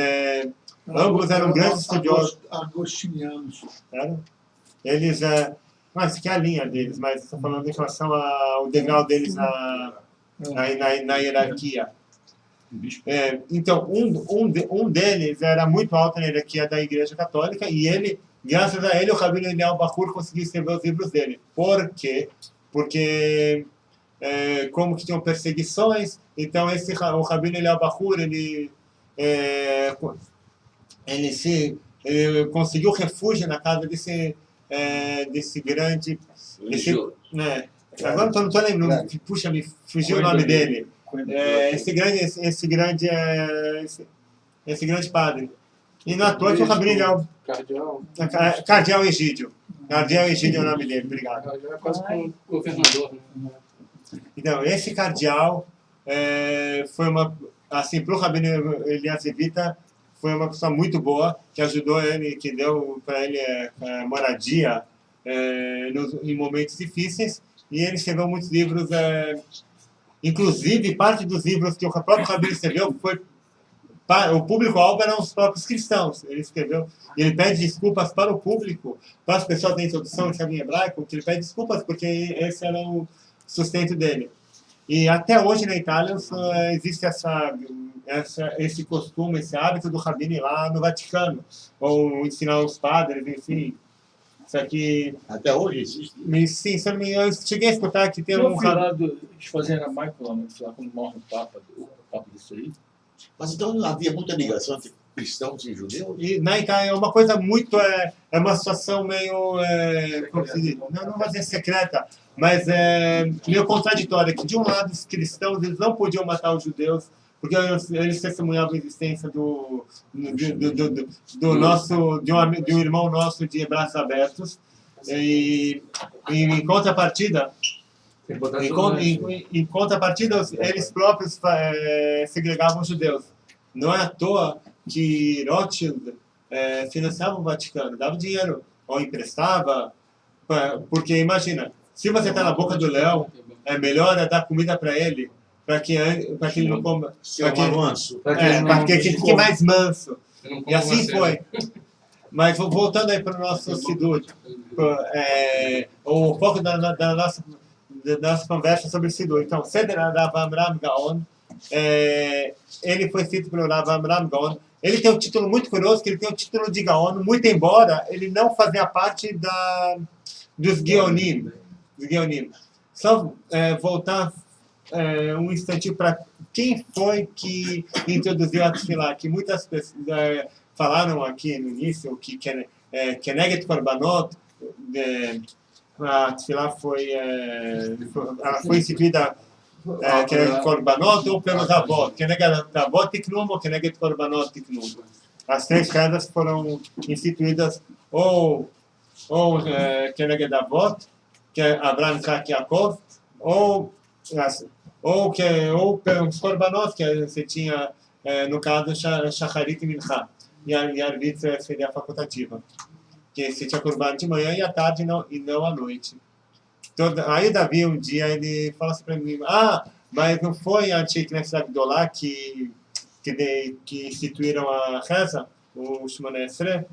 ambos eram grandes estudiosos. Agostinianos. Eles... Mas que é a linha deles, mas estou falando em relação ao degrau deles na hierarquia. Então, um deles era muito alto na hierarquia da Igreja Católica e ele, graças a ele, o Rabino Eliyahu Bachur conseguiu escrever os livros dele. Por quê? Porque, como que tinham perseguições, então o Rabino Eliyahu Bachur, ele conseguiu refúgio na casa desse grande... agora não estou lembrando, puxa, me fugiu o nome dele. Esse grande padre. E não à toa que o Rabino Cardeal Egídio. Cardeal Egídio é o nome dele, obrigado. É quase como um governador. Então, esse cardeal foi assim, para o Rabino Elias Levita, foi uma pessoa muito boa, que ajudou ele, que deu para ele moradia em momentos difíceis, e ele escreveu muitos livros, inclusive parte dos livros que o próprio Rabino escreveu, o público-alvo eram os próprios cristãos. Ele escreveu, e ele pede desculpas para o público, para as pessoas da introdução que sabem hebraico, que ele pede desculpas porque esse era o sustento dele. E até hoje na Itália existe esse costume, esse hábito do Rabino ir lá no Vaticano, ou ensinar os padres, enfim. Isso aqui... Até hoje existe? Sim, eu cheguei a escutar que tem um... Eles faziam aramaico lá, quando morre o Papa disso aí. Mas então havia muita ligação entre cristãos e judeus? E na Itália é uma coisa muito... É uma situação meio... como se diz? Não vou dizer secreta, mas meio contraditória, que de um lado os cristãos eles não podiam matar os judeus porque eles testemunhavam a existência do um irmão nosso de braços abertos, e em contrapartida, eles próprios segregavam os judeus. Não é à toa que Rothschild financiava o Vaticano, dava dinheiro ou emprestava, porque imagina, se você está na boca do leão, é melhor dar comida para ele, para que ele não coma, para que ele fique mais manso. E assim foi. Mas voltando aí para o nosso Sidur, o foco da nossa conversa sobre o Sidur. Então, Seder Rav Amram Gaon, ele foi escrito pelo Rav Amram Gaon. Ele tem um título muito curioso, que ele tem o título de Gaon, muito embora ele não fazia parte dos Geonim. Só voltar um instantinho para quem foi que introduziu a Tefilá, que muitas pessoas falaram aqui no início, que Keneged Korbanot, a Tefilá foi instituída Keneged Korbanot ou pelos avós, Keneged Avot Tiknum ou Keneged Korbanot Tiknum. As três rezas foram instituídas ou Keneged Avot, que é Abraham, Isaac e Yaakov, ou pelos Korbanot, que você tinha, no caso, Shacharit e Mincha. E a Arvit seria a facultativa. Que você tinha Korban de manhã e à tarde e não à noite. Aí o Davi, um dia, ele fala assim para mim, mas não foi a Antiga Knesset Agdolá que instituíram a reza, o Shmoneh Esrei?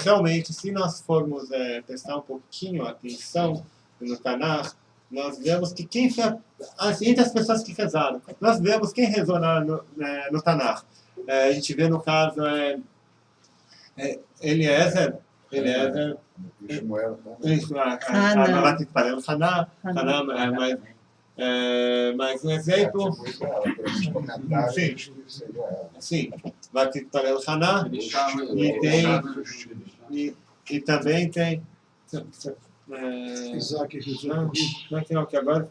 Realmente, se nós formos prestar um pouquinho atenção no Tanakh, nós vemos que quem foi, entre as pessoas que rezaram, nós vemos quem rezou no Tanakh. A gente vê no caso Eliezer, mas um exemplo, sim, Vatitparel Haná, e também tem Isaac não, que agora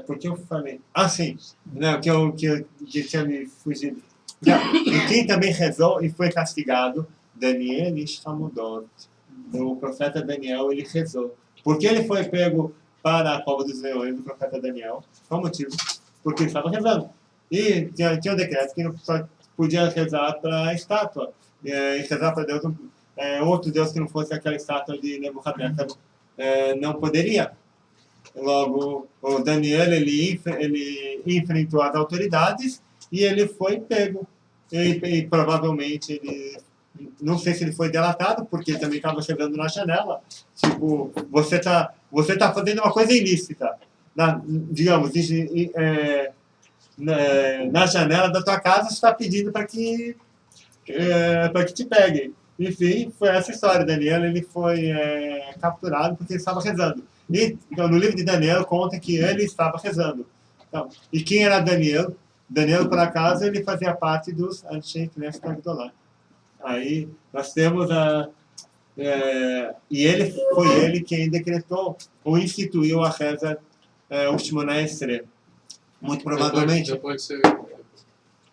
porque eu falei sim, não, que tinha me fugido. E quem também rezou e foi castigado, Daniel Ishhamudot, o profeta Daniel, ele rezou. Por que ele foi pego para a cova dos leões do profeta Daniel? Qual o motivo? Porque ele estava rezando. E tinha um decreto que não só podia rezar para a estátua, e rezar para Deus, outro Deus que não fosse aquela estátua de Nebuchadnezzar, não poderia. Logo, o Daniel, ele enfrentou as autoridades e ele foi pego. E provavelmente ele, não sei se ele foi delatado, porque ele também estava chegando na janela. Tipo, você tá fazendo uma coisa ilícita, digamos, na janela da tua casa, você está pedindo para que te peguem. Enfim, foi essa história. Daniel, ele foi capturado porque ele estava rezando. Então, no livro de Daniel conta que ele estava rezando. Então, e quem era Daniel? Daniel, por acaso, ele fazia parte dos Anshei Knesset Agdolá. Aí nós temos e foi ele quem decretou ou instituiu a reza o Shmoneh Esrei. Muito provavelmente. Depois de ser...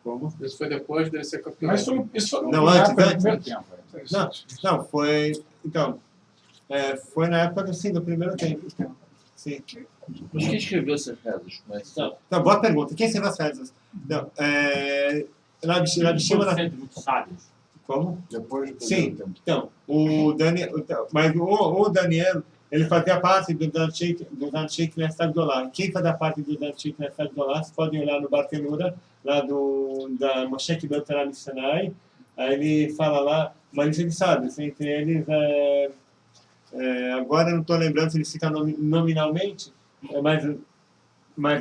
Como? Isso foi depois dele ser capturado. Isso foi não, na antes. primeiro tempo. Não, foi... Então, foi na época do primeiro tempo. Sim. Mas quem escreveu essas rezas? Então, boa pergunta. Quem escreveu as rezas? Não, Rabi Shimon... muito sábios. Como? Depois do Sim. Então, o Daniel, ele fazia parte dos Anshei Knesset Agdolá. Quem fazia parte dos Anshei Knesset Agdolá, vocês podem olhar no Bartenura, lá da Moshe Kibel Torah Sinai. Aí ele fala lá uma lista de sábios. Entre eles, agora eu não estou lembrando se ele cita nominalmente, mas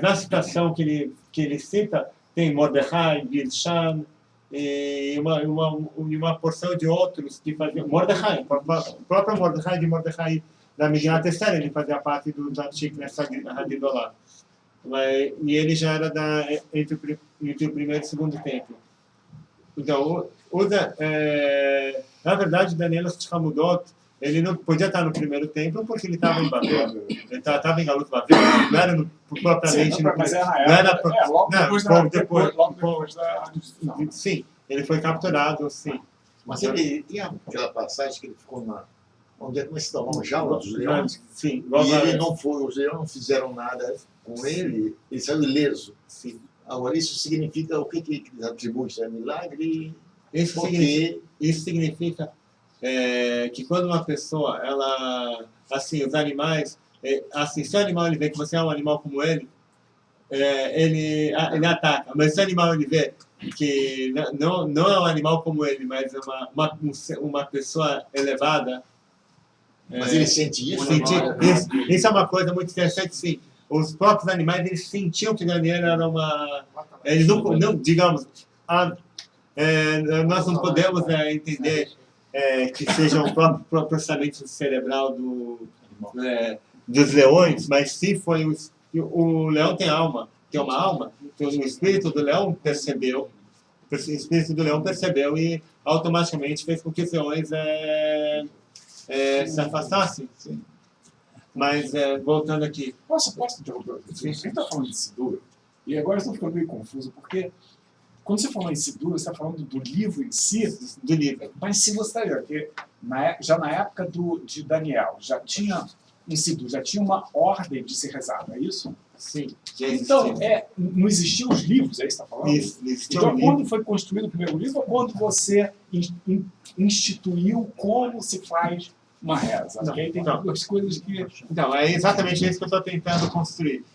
na citação que ele cita, tem Mordecai, Bilshan, e uma porção de outros que faziam. Mordecai, o próprio Mordecai de Mordecai da Mignat Esther, ele fazia parte dos Anshei Knesset Agdolá. E ele já era entre o primeiro e o segundo templo. Então, na verdade, Daniel Ishhamudot, ele não podia estar no primeiro templo porque ele estava em Babel. Ele estava em Galut Babel, não era propriamente... Mas é na não era época, logo depois da... Sim, ele foi capturado, sim. Mas ele tinha aquela passagem que ele ficou onde é que se tomou jaula dos leões. Sim, E ele não foi, os leões não fizeram nada com ele saiu ileso. Sim. Agora, isso significa o que eles atribuem? É milagre? Isso significa que quando uma pessoa, ela, assim, os animais, assim, se o animal ele vê que você é um animal como ele ataca. Mas se o animal ele vê que não é um animal como ele, mas é uma pessoa elevada. Mas ele sente isso? Isso é uma coisa muito interessante, sim. Os próprios animais eles sentiam que Daniel era uma... Eles não digamos, nós não podemos entender que seja o próprio processamento cerebral dos leões, mas sim foi o leão tem alma, tem uma alma, então o espírito do leão percebeu, e automaticamente fez com que os leões se afastassem. Mas, voltando aqui... Posso interromper? Você está falando de Sidur, e agora eu estou ficando meio confuso, porque quando você falou em Sidur, você está falando do livro em si? Do livro. Mas se você está vendo que já na época de Daniel, já tinha um Sidur, já tinha uma ordem de se rezar, não é isso? Sim. Então, não existiam os livros, é isso que você está falando? Isso, então, quando foi construído o primeiro livro, ou quando você instituiu como se faz uma reza? Porque aí tem duas coisas que... Então, é exatamente isso que eu estou tentando construir.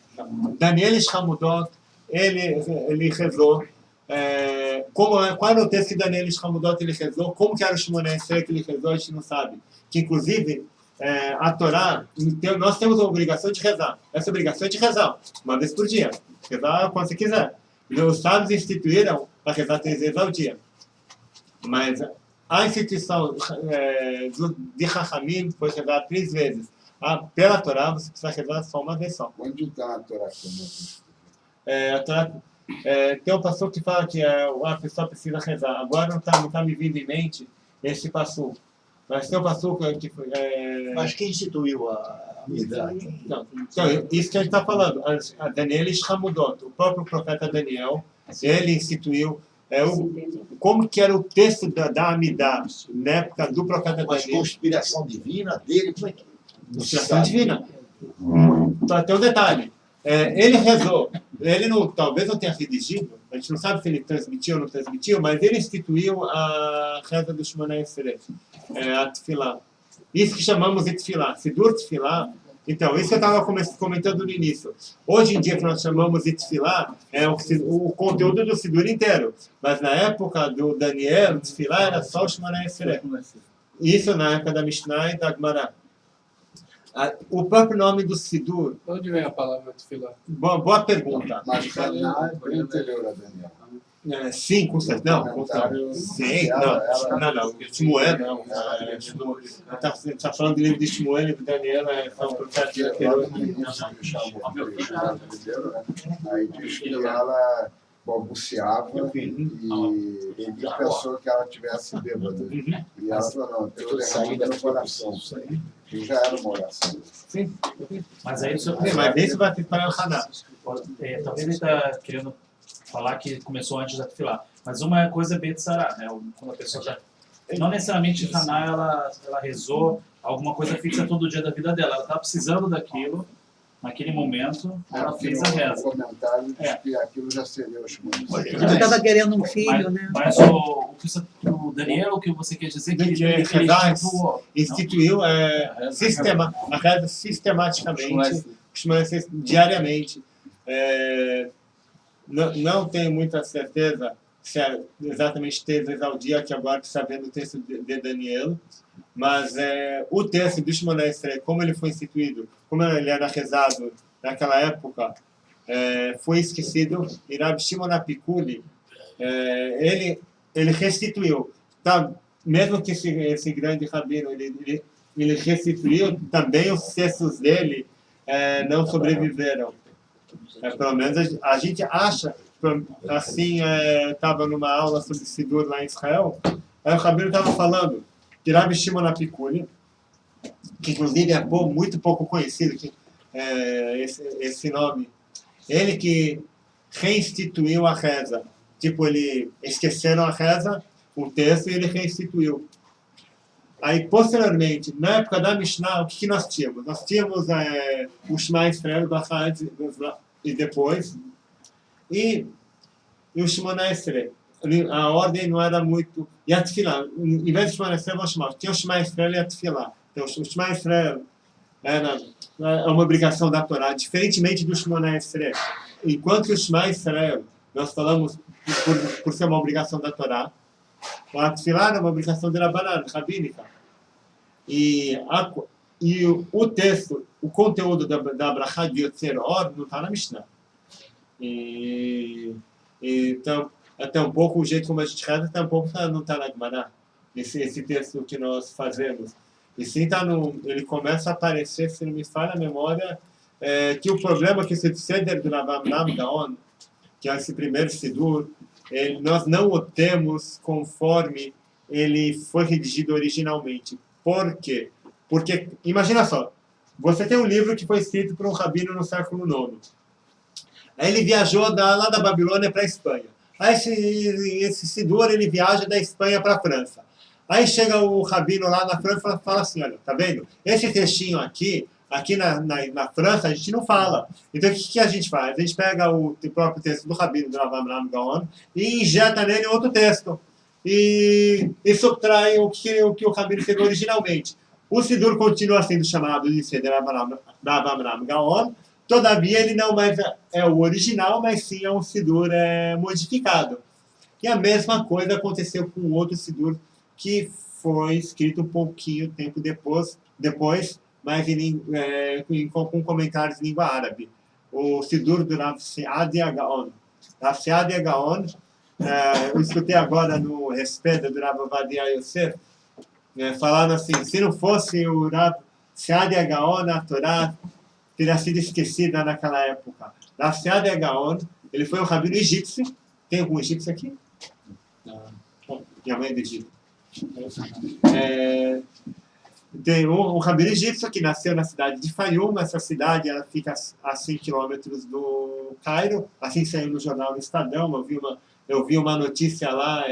Daniel Hamudot, ele rezou. Qual era o texto que Daniel Hamudot ele rezou? Como que era o Shmoneh Esrei que ele rezou? A gente não sabe. Que, inclusive, a Torá, nós temos a obrigação de rezar. Essa obrigação é de rezar, uma vez por dia. Rezar quando você quiser. Os sábios instituíram para rezar 3 vezes ao dia. Mas a instituição de Chachamim foi rezar 3 vezes. Pela Torá, você precisa rezar só uma vez só. Onde está a Torá? A Torá tem um pastor que fala que a pessoa precisa rezar. Agora não tá me vindo em mente esse pastor. Mas tem um pastor que foi... Mas quem instituiu a unidade? Então, isso que a gente está falando. A Daniel Hamudot, o próprio profeta Daniel, ele instituiu como que era o texto da Amidah na época do profeta Daniel. Mas conspiração divina dele, como é que... Conspiração divina. Tem um detalhe. Ele rezou. Ele talvez não tenha redigido, a gente não sabe se ele transmitiu ou não transmitiu, mas ele instituiu a reza do Shmoneh Esrei, a Tefilá. Isso que chamamos de Tefilá, Sidur Tefilá. Então, isso que eu estava comentando no início. Hoje em dia, que nós chamamos de Tefilá, é o conteúdo do Sidur inteiro. Mas na época do Daniel, o Tefilá era só o Shmoneh Esrei. Isso na época da Mishnah e da Gemara. O próprio nome do Sidur... Onde vem a palavra Tefilá? Boa pergunta. Mas Haná é bem anterior a Daniel. Sim, com certeza. Não, sim, não. Shmuel, não. Está falando do livro de Shmuel e do Daniel, são profetas anteriores. Aí diz que ela balbuciava e ele pensou que ela tivesse bêbada. E ela falou, não, eu saí da coração. Que já era uma oração. Sim. Mas aí o senhor... Mas esse vai ter para o Haná. Talvez ele está querendo falar que começou antes da Tefilá. Mas uma coisa é Bet Sará, né? Quando a pessoa já... Não necessariamente Haná, ela rezou alguma coisa fixa todo dia da vida dela. Ela estava precisando daquilo, naquele momento, ela fez a reza. O comentário diz que aquilo já seria o Shmoneh. Ele estava querendo um filho, né? Mas o Daniel, o que você quer dizer que ele instituiu a reza sistematicamente, diariamente. Não tenho muita certeza se é exatamente 3 vezes ao dia, que agora está vendo o texto de Daniel, mas o texto do Shmoneh Esrei, como ele foi instituído, como ele era rezado naquela época, foi esquecido, e Rabbi Shimon Apikuli, ele restituiu, tá? Mesmo que esse grande rabino, ele restituiu, também os textos dele não sobreviveram. Pelo menos a gente acha, assim, estava numa aula sobre Sidur lá em Israel, aí o rabino estava falando que Rabbi Shimon Apikuli, que inclusive é muito pouco conhecido, esse nome. Ele que reinstituiu a reza. Tipo, ele esqueceram a reza, o texto, e ele reinstituiu. Aí, posteriormente, na época da Mishnah, o que nós tínhamos? Nós tínhamos o Shema Israel, e depois, e o Shemona Esrei. A ordem não era muito... E a Tefilá, em vez de Shemona Esrei, vamos chamar. Tinha o Shema Israel e a Tefilá. Então, o Shema Israel é uma obrigação da Torá, diferentemente do Shemona Esrei. Enquanto que o Shema Israel, nós falamos por ser uma obrigação da Torá, a Tefilá é uma obrigação de Rabanan, rabínica. E o texto, o conteúdo da Brachá de Yotzer Or não está na Mishnah. Então, até um pouco o jeito como a gente reza, até um pouco não está na Gemara, esse texto que nós fazemos. E sim, ele começa a aparecer, se não me falha a memória, que o problema é que esse Seder do Avraham Gaon, que é esse primeiro Sidur, nós não o temos conforme ele foi redigido originalmente. Por quê? Porque, imagina só, você tem um livro que foi escrito por um rabino no século IX. Aí ele viajou lá da Babilônia para a Espanha. Aí esse Sidur, ele viaja da Espanha para a França. Aí chega o rabino lá na França e fala assim, olha, tá vendo? Esse textinho aqui na França, a gente não fala. Então, o que a gente faz? A gente pega o próprio texto do rabino, do Avraham Gaon, e injeta nele outro texto. E subtrai o que o rabino escreveu originalmente. O Sidur continua sendo chamado de Seder Avraham Gaon, todavia ele não mais é o original, mas sim é um Sidur modificado. E a mesma coisa aconteceu com o outro Sidur, que foi escrito um pouquinho tempo depois mas com comentários em língua árabe. O Sidur do Rav Seadia Gaon. Rav Seadia Gaon, eu escutei agora no respeito do Rav Ovadia Yosef, falando assim, se não fosse o Rav Seadia Gaon, a Torá teria sido esquecida naquela época. Rav Seadia Gaon, ele foi um rabino egípcio. Tem algum egípcio aqui? Bom, minha mãe é do Egito. Tem um rabino egípcio que nasceu na cidade de Fayum. Essa cidade ela fica a 100 quilômetros do Cairo. Assim saiu no jornal do Estadão. Eu vi uma notícia lá,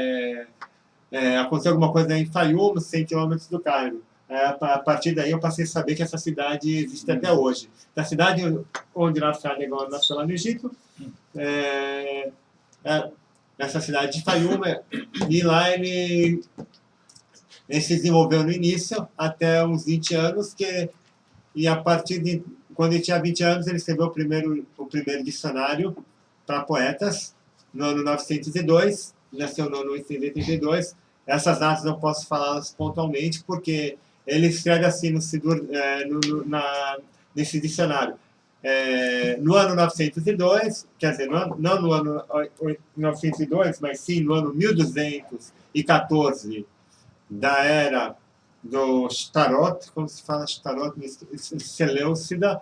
aconteceu alguma coisa em Fayum, 100 quilômetros do Cairo. A partir daí eu passei a saber que essa cidade existe até hoje. Da cidade onde Rav Seadia Gaon nasceu lá no Egito, nessa cidade de Fayum, e lá ele se desenvolveu no início, até uns 20 anos, e a partir de quando ele tinha 20 anos, ele escreveu o primeiro dicionário para poetas, no ano 902, nasceu no ano 882. Essas datas não posso falá-las pontualmente, porque ele escreve assim no Sidur, nesse dicionário. No ano 902, quer dizer, não no ano 902, mas sim no ano 1214, da era do Shtarot, como se fala Shtarot, Seleucida,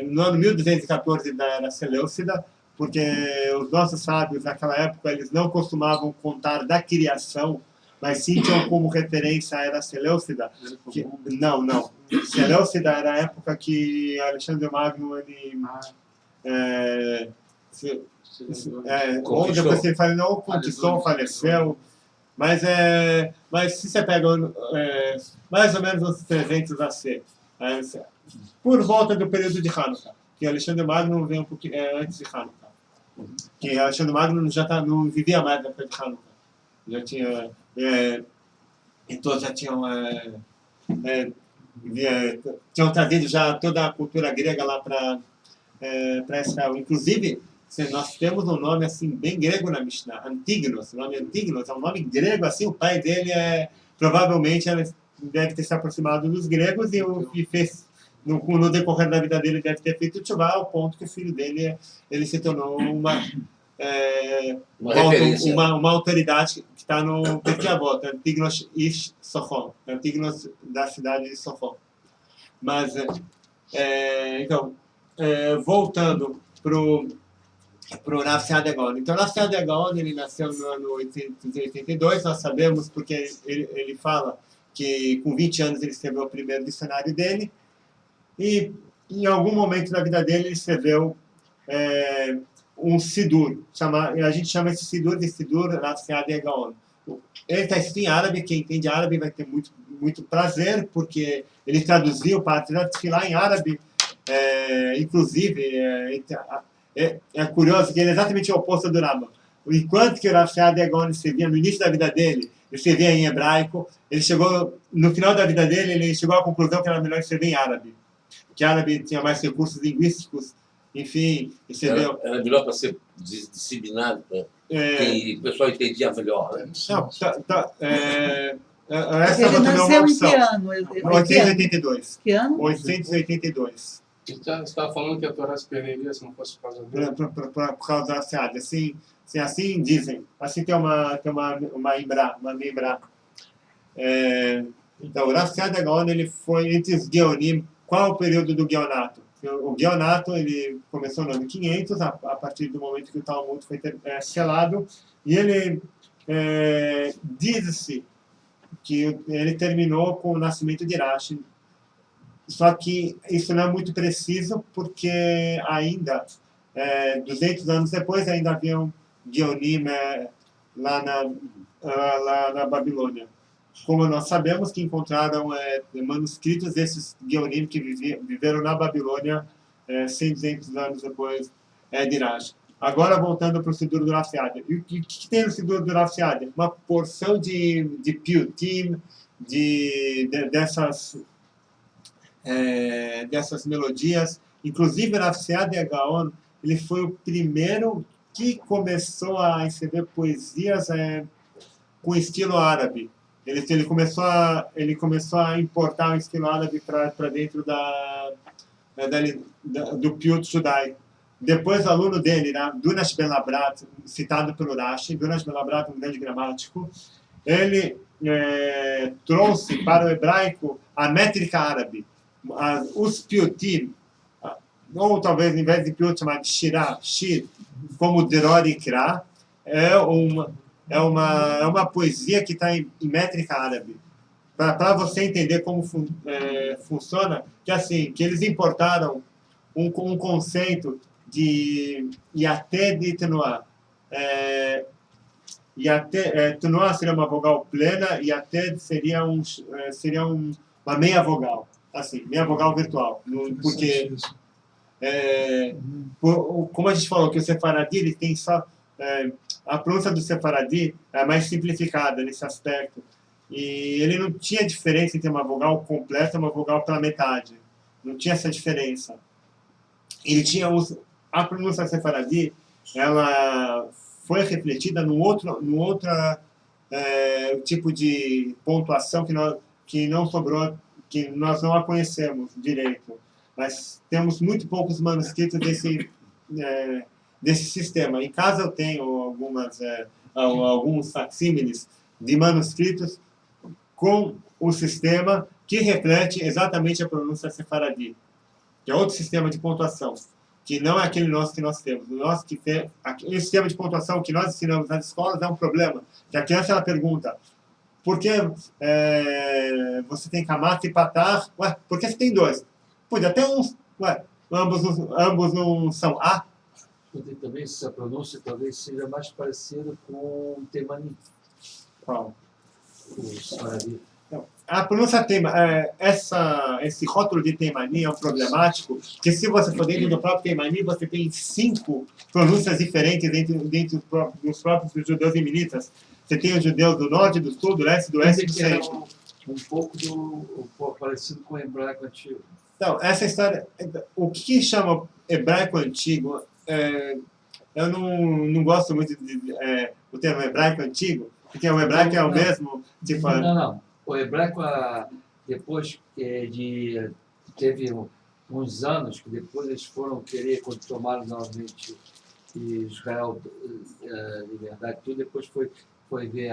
no ano 1214 da era Seleucida, porque os nossos sábios naquela época eles não costumavam contar da criação, mas sim tinham como referência a era Seleucida. Não. Seleucida era a época que Alexandre Magno ou depois ele falou, conquistou, faleceu. Mas se você pega mais ou menos uns 300 AC, por volta do período de Hanukkah, que Alexandre Magno veio um pouquinho antes de Hanukkah, que Alexandre Magno não vivia mais na época de Hanukkah, já tinha, então já tinham trazido já toda a cultura grega lá para Israel, inclusive. Nós temos um nome assim bem grego na Mishnah, Antignos. O nome Antignos é um nome grego, assim, o pai dele provavelmente deve ter se aproximado dos gregos e fez, no decorrer da vida dele, deve ter feito tchuvá, ao ponto que o filho dele ele se tornou uma autoridade que está no Pirkei Avot, Antignos Ish Sochon, Antignos da cidade de Sochon. Mas, então, voltando para o Rav Seadia Gaon. Então, Rav Seadia Gaon, ele nasceu no ano 882, nós sabemos porque ele fala que com 20 anos ele escreveu o primeiro dicionário dele, e em algum momento da vida dele ele escreveu um Sidur, a gente chama esse Sidur de Sidur Rav Seadeh Gaon. Ele está escrito em árabe, quem entende árabe vai ter muito prazer, porque ele traduziu parte da Tefilá em árabe, inclusive, é curioso que ele é exatamente o oposto do Rambam. Enquanto que o Rav Seadeh Gaon escrevia no início da vida dele, ele escrevia em hebraico, no final da vida dele, ele chegou à conclusão que era melhor escrever em árabe, que árabe tinha mais recursos linguísticos, enfim, escreveu... Era melhor para ser disseminado, que o pessoal entendia melhor. Né? Não, essa Ele também é uma nasceu em que opção. ano? 882. Que ano? 882. Você estava falando que a Torá se perderia se não fosse por causa dele? Por causa da Sead. Assim dizem. Assim tem uma Imbrá. Então, o Rav Seadeh Gaon, ele foi entre os Geonim. Qual o período do Geonato? O Geonato ele começou no ano 500, a partir do momento que o Talmud foi selado, e ele diz-se que ele terminou com o nascimento de Rashi. Só que isso não é muito preciso, porque ainda, 200 anos depois, ainda havia um Geonim lá na Babilônia. Como nós sabemos que encontraram manuscritos desses Geonim que viveram na Babilônia 100, 200 anos depois de Rashi. Agora, voltando para o Sidur do Rav Seadeh. E o que tem no Sidur do Rav Seadeh? Uma porção de piutim, dessas melodias. Inclusive, Rav Seadeh Gaon, ele foi o primeiro que começou a escrever poesias com estilo árabe. Ele começou a importar o estilo árabe para dentro do piut judaico. Depois, o aluno dele, Dunash Ben Labrat, citado pelo Rashi, Dunash Ben Labrat, um grande gramático, ele trouxe para o hebraico a métrica árabe. Os piutim, ou talvez, em vez de piut, chamar de shirah, shir, como Deror e Kra, é uma poesia que está em métrica árabe. Para você entender como funciona, que eles importaram um conceito de Yated e Tenuá. Tenuá seria uma vogal plena, e Yated seria uma meia vogal, assim, meia vogal virtual. Porque, como a gente falou, que o Sefaradi ele tem só... a pronúncia do Sefaradi é mais simplificada nesse aspecto. E ele não tinha diferença entre uma vogal completa e uma vogal pela metade. Não tinha essa diferença. Ele tinha a pronúncia Sefaradi, ela foi refletida no outro tipo de pontuação que não sobrou, que nós não a conhecemos direito. Mas temos muito poucos manuscritos desse sistema. Em casa eu tenho alguns facsímiles de manuscritos com o sistema que reflete exatamente a pronúncia Sefaradi, que é outro sistema de pontuação, que não é aquele nosso que nós temos. O sistema de pontuação que nós ensinamos nas escolas é um problema, que a criança ela pergunta: por que você tem Kamat e Patar? Ué, por que você tem dois? Pode até uns. Ué, ambos não são A? Também essa pronúncia talvez seja mais parecida com o Temani. Qual? O Saradi. A pronúncia esse rótulo de Temani é um problemático, que se você for dentro do próprio Temani, você tem 5 pronúncias diferentes dentro dos próprios judeus e minitas. Você tem os judeus do norte, do sul, do leste, do oeste e do centro. Um pouco parecido com o hebraico antigo. Então, essa história... O que chama hebraico antigo... eu não gosto muito do termo hebraico antigo, porque o hebraico é o mesmo... Tipo, não. O hebraico, depois teve uns anos que depois eles foram querer, quando tomaram novamente Israel, liberdade, tudo, depois foi ver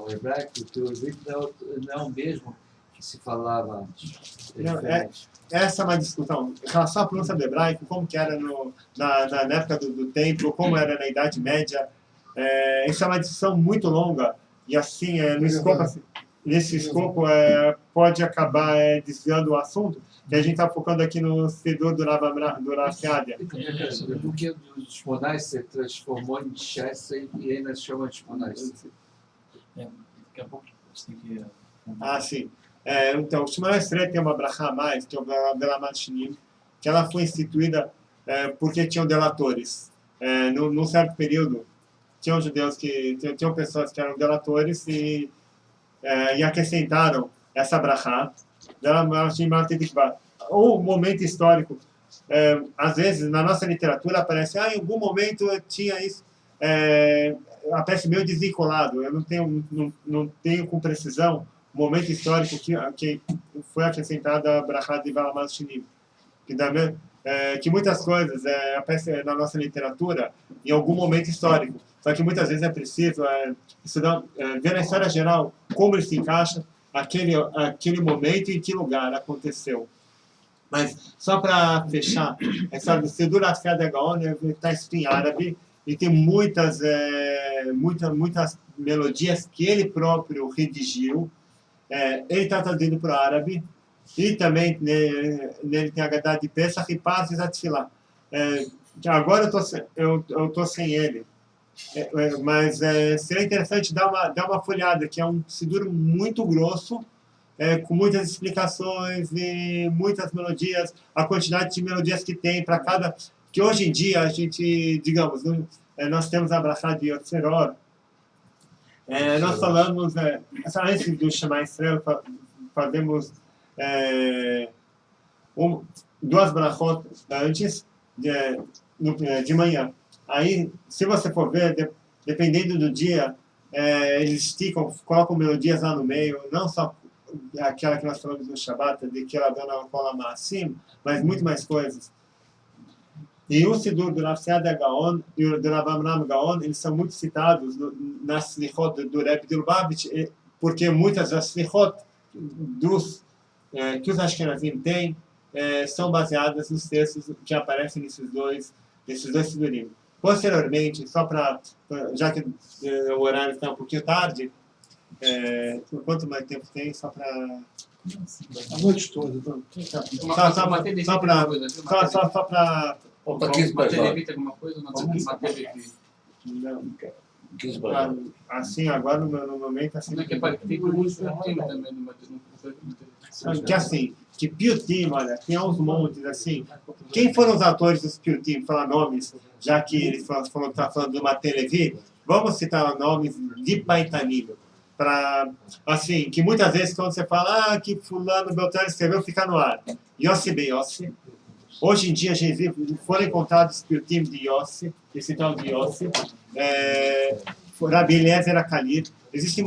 o hebraico, o hebraico não é o mesmo que se falava antes. Essa é uma discussão. Em relação à pronúncia do hebraico, como que era na época do templo, como era na Idade Média, isso é uma discussão muito longa, e assim, no escopo assim... nesse escopo, pode acabar desviando o assunto, que a gente está focando aqui no Sidur do Rav Saadia. Porque os Shmonais se transformou em Chesed e ainda chama de Shmonais. Daqui a pouco você tem que... Ah, sim. Então, o Shemona Esrei tem uma brachá a mais, que é o Belamat Shinim, que ela foi instituída porque tinham delatores. Num certo período, tinham judeus tinham pessoas que eram delatores e acrescentaram essa brachá. O momento histórico, às vezes, na nossa literatura, aparece, em algum momento tinha isso, aparece meio desvinculado, eu não tenho com precisão o momento histórico que foi acrescentada a brachá de Belamat Shinim. Que muitas coisas aparecem na nossa literatura em algum momento histórico, só que muitas vezes é preciso estudar, ver na história geral como ele se encaixa aquele momento e em que lugar aconteceu. Mas só para fechar, essa do Sidur Saadia Gaon está escrito em árabe e tem muitas melodias que ele próprio redigiu. Ele está traduzido para o árabe. E também nele tem a Haggadah de Pesach e Paz e Zatfilah. Agora eu estou sem ele. Mas seria interessante dar uma folhada, que é um sidur muito grosso, com muitas explicações e muitas melodias, a quantidade de melodias que tem para cada... Que hoje em dia a gente, digamos, nós temos a brachá de Yotzeror. Nós falamos, antes do Shema Israel, fazemos duas brachot antes de manhã. Aí, se você for ver, dependendo do dia, eles esticam, colocam melodias lá no meio, não só aquela que nós falamos no Shabbat, de que ela dona cola Maasim, mas muito mais coisas. E o Sidur do Rav Saadia Gaon e o do Rav Amram Gaon, eles são muito citados nas slichot do Rebbe de Lubavitch, porque muitas das slichot que os Ashkenazim têm são baseadas nos textos que aparecem nesses dois Sidurim. Posteriormente, já que o horário está um pouquinho tarde, quanto mais tempo tem, só para... A noite toda. Só para... Levita alguma coisa? Assim, agora no momento... Assim, não, tem muitos também que assim, que Piutim, olha, tem uns montes, assim. Quem foram os autores dos Piutim? Falar nomes, já que ele está falando do Matei Levi, vamos citar nomes de Paitanim. Assim, que muitas vezes quando você fala que fulano Beltrano escreveu, fica no ar. Yossi Ben Yossi. Hoje em dia foram encontrados Piutim de Yossi, esse tal de Yossi. Rabi Eliezer HaKalir. Existe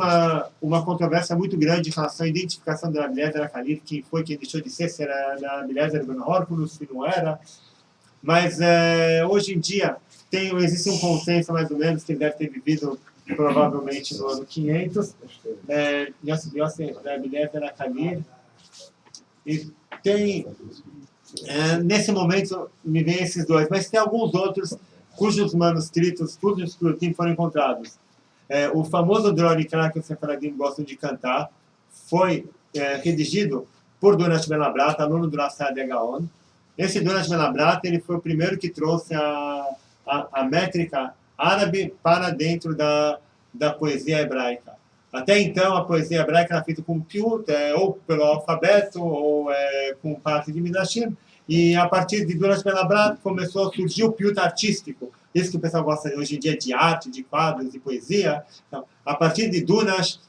uma controvérsia muito grande em relação à identificação do Rabi Eliezer HaKalir, quem foi, quem deixou de ser, se era Rabi Eliezer Ben Horkulus, se não era. Mas hoje em dia existe um consenso mais ou menos que ele deve ter vivido provavelmente no ano 500. Yossi Rabi Eliezer HaKalir. E tem... nesse momento me vem esses dois, mas tem alguns outros cujos manuscritos, cujos Piutim foram encontrados. O famoso Drorikra que os Sefaradim gostam de cantar foi redigido por Donash Ben Labrat, aluno do Rav Saadia Gaon. Esse Donash Ben Labrat, ele foi o primeiro que trouxe a métrica árabe para dentro da poesia hebraica. Até então, a poesia hebraica era feita com piut, ou pelo alfabeto, ou com parte de Midrashim. E a partir de Donash Ben Labrat começou a surgir o piut artístico. Isso que o pessoal gosta hoje em dia de arte, de quadros, de poesia. Então, a partir de Donash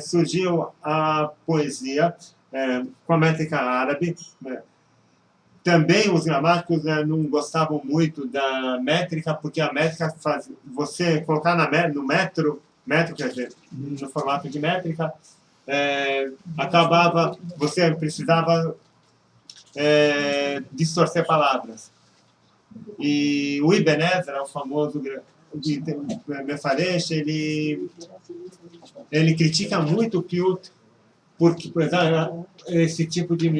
surgiu a poesia com a métrica árabe. Também os gramáticos não gostavam muito da métrica, porque a métrica você colocar no metro, quer dizer, no formato de métrica, você precisava distorcer palavras. E o Ibn Ezra, o famoso Mefaresh, ele critica muito o Piut, porque, por exemplo, esse tipo de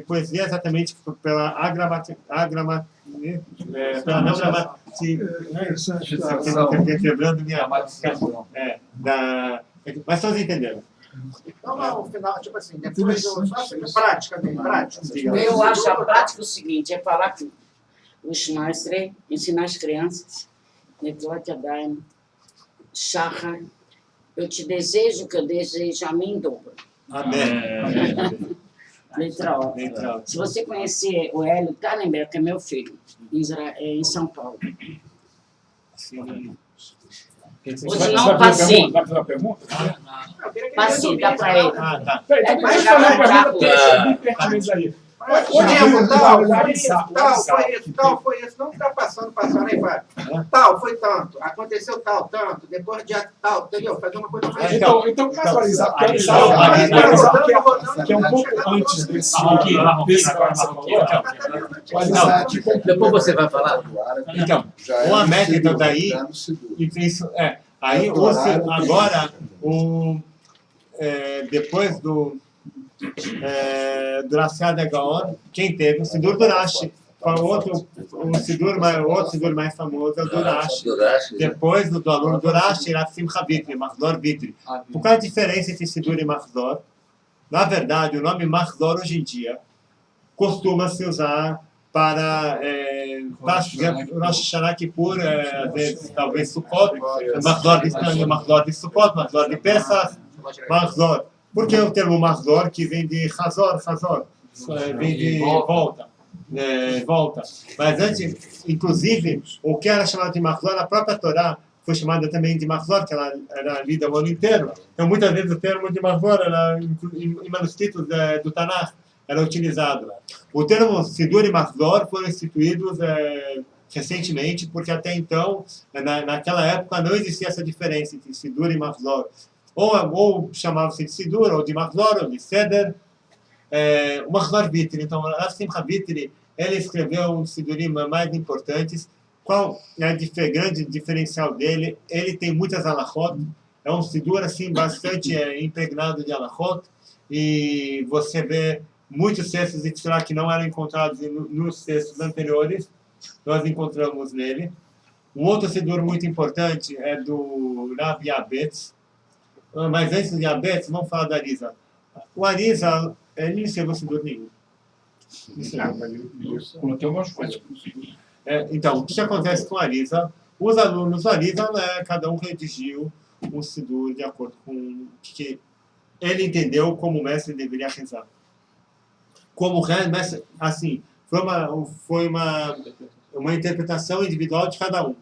poesia exatamente pela quebrando minha Mas todos entenderam. Então, no final, tipo assim, depois prática mesmo, prática. Eu acho a prática o seguinte, é falar que os mestres, ensinar as crianças, Netlat Yadayim, Shachar, eu te desejo que eu desejo a mim em dobro. Amém. Literal. Se você conhecer o Hélio Tannenberg, que é meu filho, em São Paulo. Hoje não passei. Vai fazer uma pergunta? Passei, dá para ele. Tá. Peraí, deixa eu fazer uma pergunta que é bem pertinente aí. O tempo tal, foi isso, não está passando aí, Fábio. Tal, foi tanto, aconteceu tal, tanto, depois de tal, entendeu? Fazer uma coisa mais... Então começa a analisar, que é um pouco antes desse... Depois você vai falar. Então, uma métrica daí... Isso, aí, agora, depois do Raciada Gaon, quem teve o Sidur do Rashi, outro Sidur mais famoso é o do Rashi. Depois do aluno do Rashi, era Simcha Vitri, Machdor Vitri. Por qual a diferença entre Sidur e Machdor? Na verdade, o nome Machdor hoje em dia costuma-se usar para Rosh Hashanah Kippur, talvez Sukkot, Machdor de Sukkot, Machdor de Pesach, Machdor. Por que o termo Machdor, que vem de Hazor, vem de volta. Mas antes, inclusive, o que era chamado de Machdor, a própria Torá foi chamada também de Machdor, que ela era lida o ano inteiro. Então, muitas vezes o termo de Machdor, em manuscritos do Tanakh, era utilizado. O termo Sidur e Machdor foram instituídos recentemente, porque até então, naquela época, não existia essa diferença entre Sidur e Machdor. Ou chamava-se de Sidur, ou de Machdor, ou de Seder. O Machdor Vitri, então, a Simcha Vitri, ele escreveu um Sidurim mais importantes. Qual é o grande diferencial dele? Ele tem muitas alachot, é um Sidur assim, bastante impregnado de alachot, e você vê muitos textos de Tzorah que não eram encontrados nos textos anteriores, nós encontramos nele. Um outro Sidur muito importante é do Rav Yabetz. Mas antes do Yabetz, vamos falar do Arizal. O Arizal, ele não escreveu Sidur nenhum. Então, o que acontece com o Arizal? Os alunos do Arizal, cada um redigiu um Sidur de acordo com o que ele entendeu como o mestre deveria rezar. Como o mestre, assim, foi uma interpretação individual de cada um.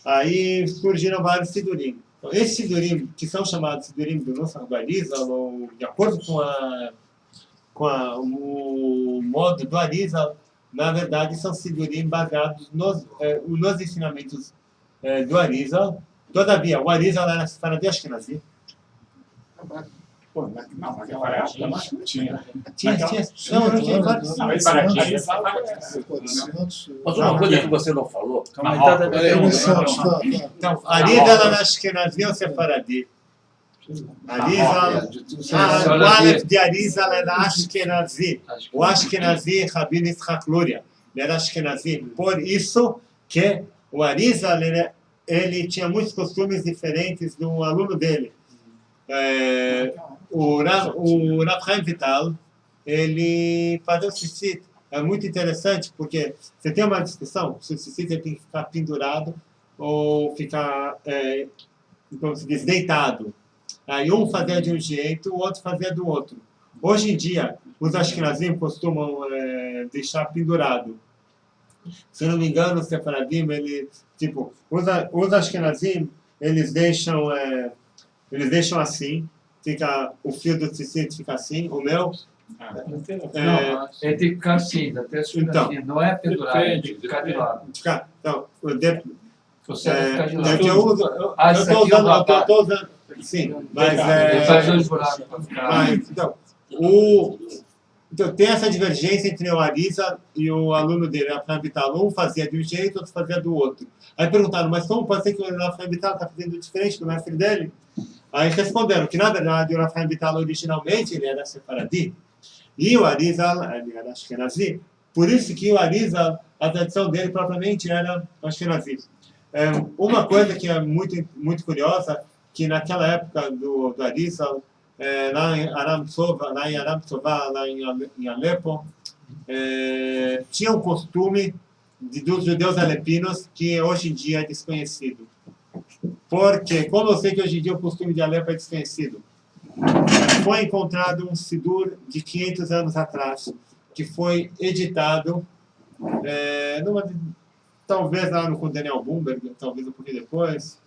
Aí surgiram vários Sidurim. Então, esses Sidurim, que são chamados Sidurim do Nusach do Arizal, ou de acordo com o modo do Arizal, na verdade são Sidurim baseados nos ensinamentos do Arizal. Todavia, o Arizal era Sefaradi Ashkenazi. Pô, não, naquela época não tinha. Tinha. Não tinha vários. Mas uma coisa que você não falou. Então, Arizal era Ashkenazi ou Sefaradi? O Aleph de Arizal era Ashkenazi. O Ashkenazi, Rabino Yitzhak Luria, ele era Ashkenazi. Por isso que o Arizal, ele tinha muitos costumes diferentes do aluno dele. O Rav Chaim Vital, ele fazia o tzitzit. É muito interessante, porque você tem uma discussão se o tzitzit tem que ficar pendurado ou ficar, como se diz, deitado. Aí um fazia de um jeito, o outro fazia do outro. Hoje em dia, os ashkenazim costumam deixar pendurado. Se não me engano, os sefaradim, os ashkenazim, eles deixam assim, fica, o fio do tecido fica assim, o meu... Não, ele tem que ficar assim, até então, assim, não é pendurado, tem que ficar de lado. Então, você ficar de lado. Eu estou usando, sim, mas... faz dois buracos para ficar... Então, tem essa divergência entre o Arizal e o aluno dele, o Rav Vital. Um fazia de um jeito, outro fazia do outro. Aí perguntaram, mas como pode ser que o Rav Vital está fazendo diferente do mestre dele? Aí responderam que, na verdade, o Rav Vital originalmente ele era sefaradi e o Arizal ele era ashkenazi. Por isso que o Arizal, a tradição dele propriamente era ashkenazi. Uma coisa que é muito, muito curiosa que naquela época do Arizal, lá em Aram Tzova, lá em Alepo, tinha um costume dos judeus alepinos que hoje em dia é desconhecido. Porque, como eu sei que hoje em dia o costume de Alepo é desconhecido, foi encontrado um sidur de 500 anos atrás, que foi editado, talvez lá com Daniel Bumberg, talvez um pouquinho depois,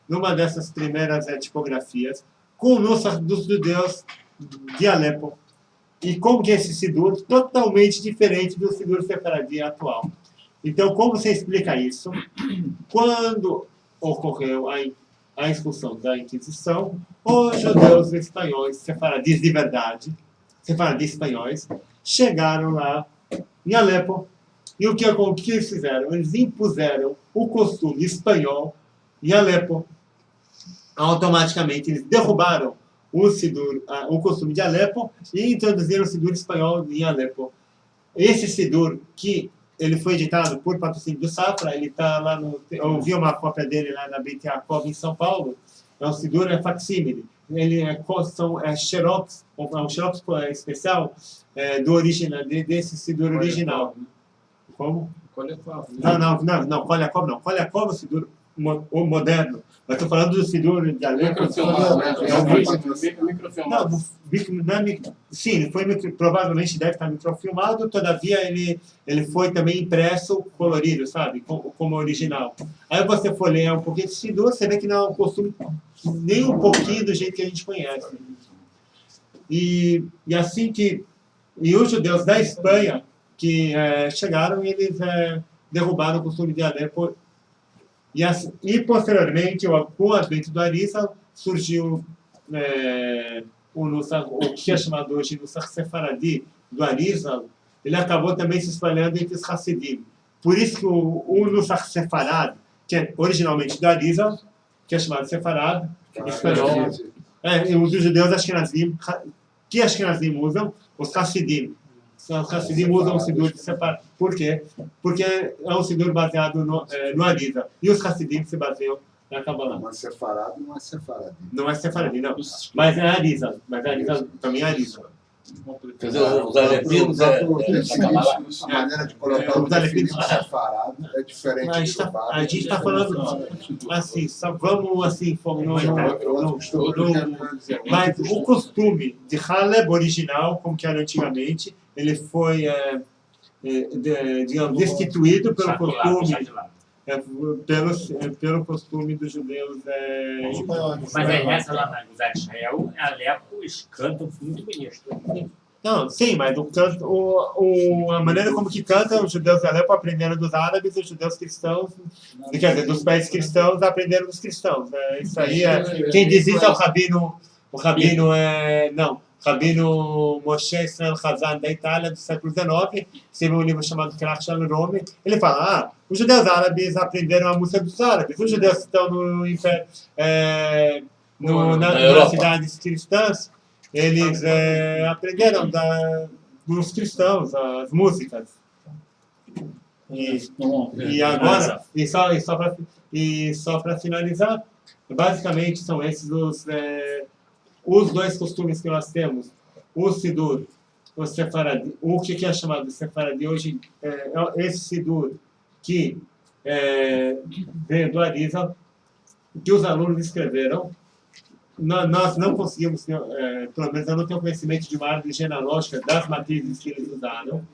numa dessas primeiras tipografias, com o Nusach dos judeus de Alepo. E como que é esse sidur? Totalmente diferente do sidur sefaradi atual. Então, como você explica isso? Quando ocorreu a expulsão da Inquisição, os judeus espanhóis, sefaradis de verdade, sefaradis espanhóis, chegaram lá em Alepo. E o que eles fizeram? Eles impuseram o costume espanhol em Alepo. Automaticamente, eles derrubaram o costume de Alepo e introduziram o sidur espanhol em Alepo. Esse sidur, que ele foi editado por patrocínio do Safra, ele está lá eu vi uma cópia dele lá na Beit Yaakov em São Paulo, é um sidur facsímile, ele é um xerox especial do original, desse sidur original. Como? Kolekov. Não, Kolekov não. Kolekov é o sidur moderno. Mas estou falando do sidur de Alepo. Microfilmado. Sim, provavelmente deve estar microfilmado, todavia ele foi também impresso colorido, sabe? Como original. Aí você for ler um pouquinho de sidur, você vê que não é um costume nem um pouquinho do jeito que a gente conhece. E assim que... E os judeus da Espanha que chegaram e eles derrubaram o costume de Alepo. E posteriormente, com o advento do Arizal, surgiu o que é chamado hoje Nusach Sefaradi do Arizal. Ele acabou também se espalhando entre os Hassidim. Por isso que o Nusach Sefarad, que é originalmente do Arizal, que é chamado Sefarad, em espanhol, os judeus Ashkenazim, que Ashkenazim usam, os Hassidim. Os Hassidim usam o sidur de Sefarad. Por quê? Porque é um sidur baseado no Arizal. E os Hassidim se baseiam na Kabbalah. Mas Sefarad não é Sefaradi. Não é Sefaradi, não. Mas é Arizal. Mas Arizal também é Arizal. Quer dizer, os alepinos a maneira de colocar os alepinos Sefarad é diferente a gente está falando assim, vamos assim, mas o costume de Haleb original, como que era antigamente, ele foi digamos, destituído pelo costume pelo costume dos judeus Mas aí nessa lá na Guzá de Israel, Alepo, os cantam muito bonito. Não, sim, mas o canto, a maneira como que cantam os judeus de Alepo aprenderam dos árabes, os judeus cristãos, quer dizer, dos países cristãos aprenderam dos cristãos. Isso aí quem diz isso é o Rabino Moshe Israel Hazan da Itália do século XIX, escreveu um livro chamado Krach Shalom. Ele fala, os judeus árabes aprenderam a música dos árabes, os judeus que estão no Império, nas cidades cristãs, eles aprenderam dos cristãos as músicas. E agora, só para finalizar, basicamente são esses os dois costumes que nós temos. O sidur, o sefaradi, o que é chamado de sefaradi hoje, esse sidur que veio do Arizal, que os alunos escreveram. Nós não conseguimos, pelo menos eu não tenho conhecimento de uma árvore genealógica das matrizes que eles usaram.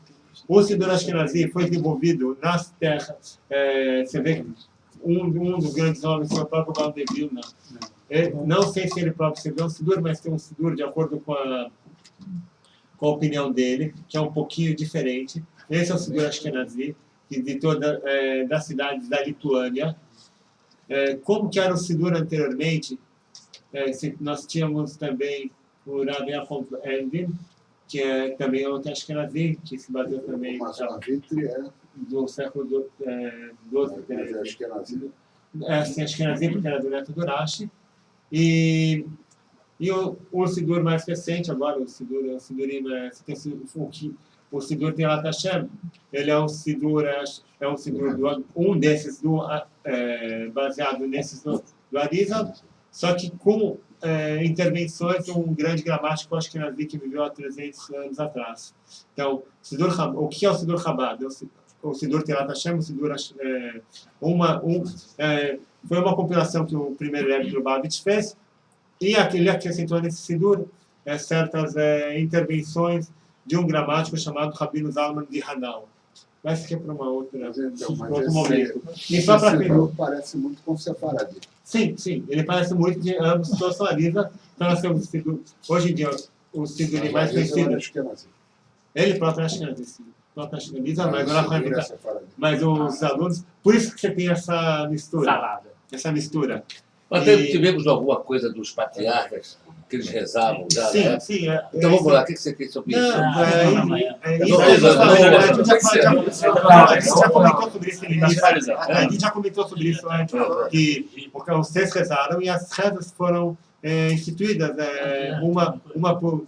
O sidur Ashkenazi foi desenvolvido nas terras, você vê um dos grandes homens foi o próprio Gaon de Vilna. Não sei se ele próprio escreveu um sidur, mas tem um sidur de acordo com a opinião dele, que é um pouquinho diferente. Esse é o sidur Ashkenazi, de das cidades da Lituânia. Como que era o sidur anteriormente? Nós tínhamos também o Rabi Yaakov Endin, que é também outro Ashkenazi, que se baseou também do século XII. Ashkenazi, porque era do neto do Rashi. E o sidur mais recente, agora, o sidur tem Alat Hashem, ele é um sidur, um desses baseado nesses do Arizal, só que com intervenções de um grande gramático ashkenazi que viveu há 300 anos atrás. Então, o que é o Sidur Chabad? O Sidur Tirat Hashem, o Sidur foi uma compilação que o primeiro Rebbe Lubavitch fez, e ele acrescentou nesse Sidur certas intervenções de um gramático chamado Rabino Zalman de Hanau. Mas isso é para uma outra, outro momento. E só para parece muito com o Sefaradi. Sim, ele parece muito que ambos personalizam. Então, nós temos hoje em dia o Sidur mais conhecido. Ele próprio acho que é desse. Mas os alunos, por isso que você tem essa mistura. Essa mistura. Mas tivemos alguma coisa dos patriarcas que eles rezavam já, sim, né? Sim. Então vamos lá, o que você quer sobre isso? A gente já comentou sobre isso antes, que os 6 rezaram e as rezas foram instituídas, uma por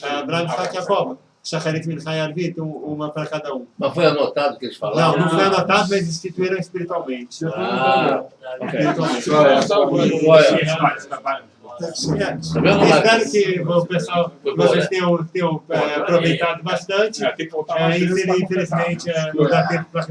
Abraham, Isaac e Jacob. Shacharit, Mincha e Arvit, uma para cada um. Mas foi anotado que eles falaram? Não foi anotado, mas instituíram espiritualmente. Espero que o pessoal, vocês tenham aproveitado bastante. Infelizmente, não dá tempo para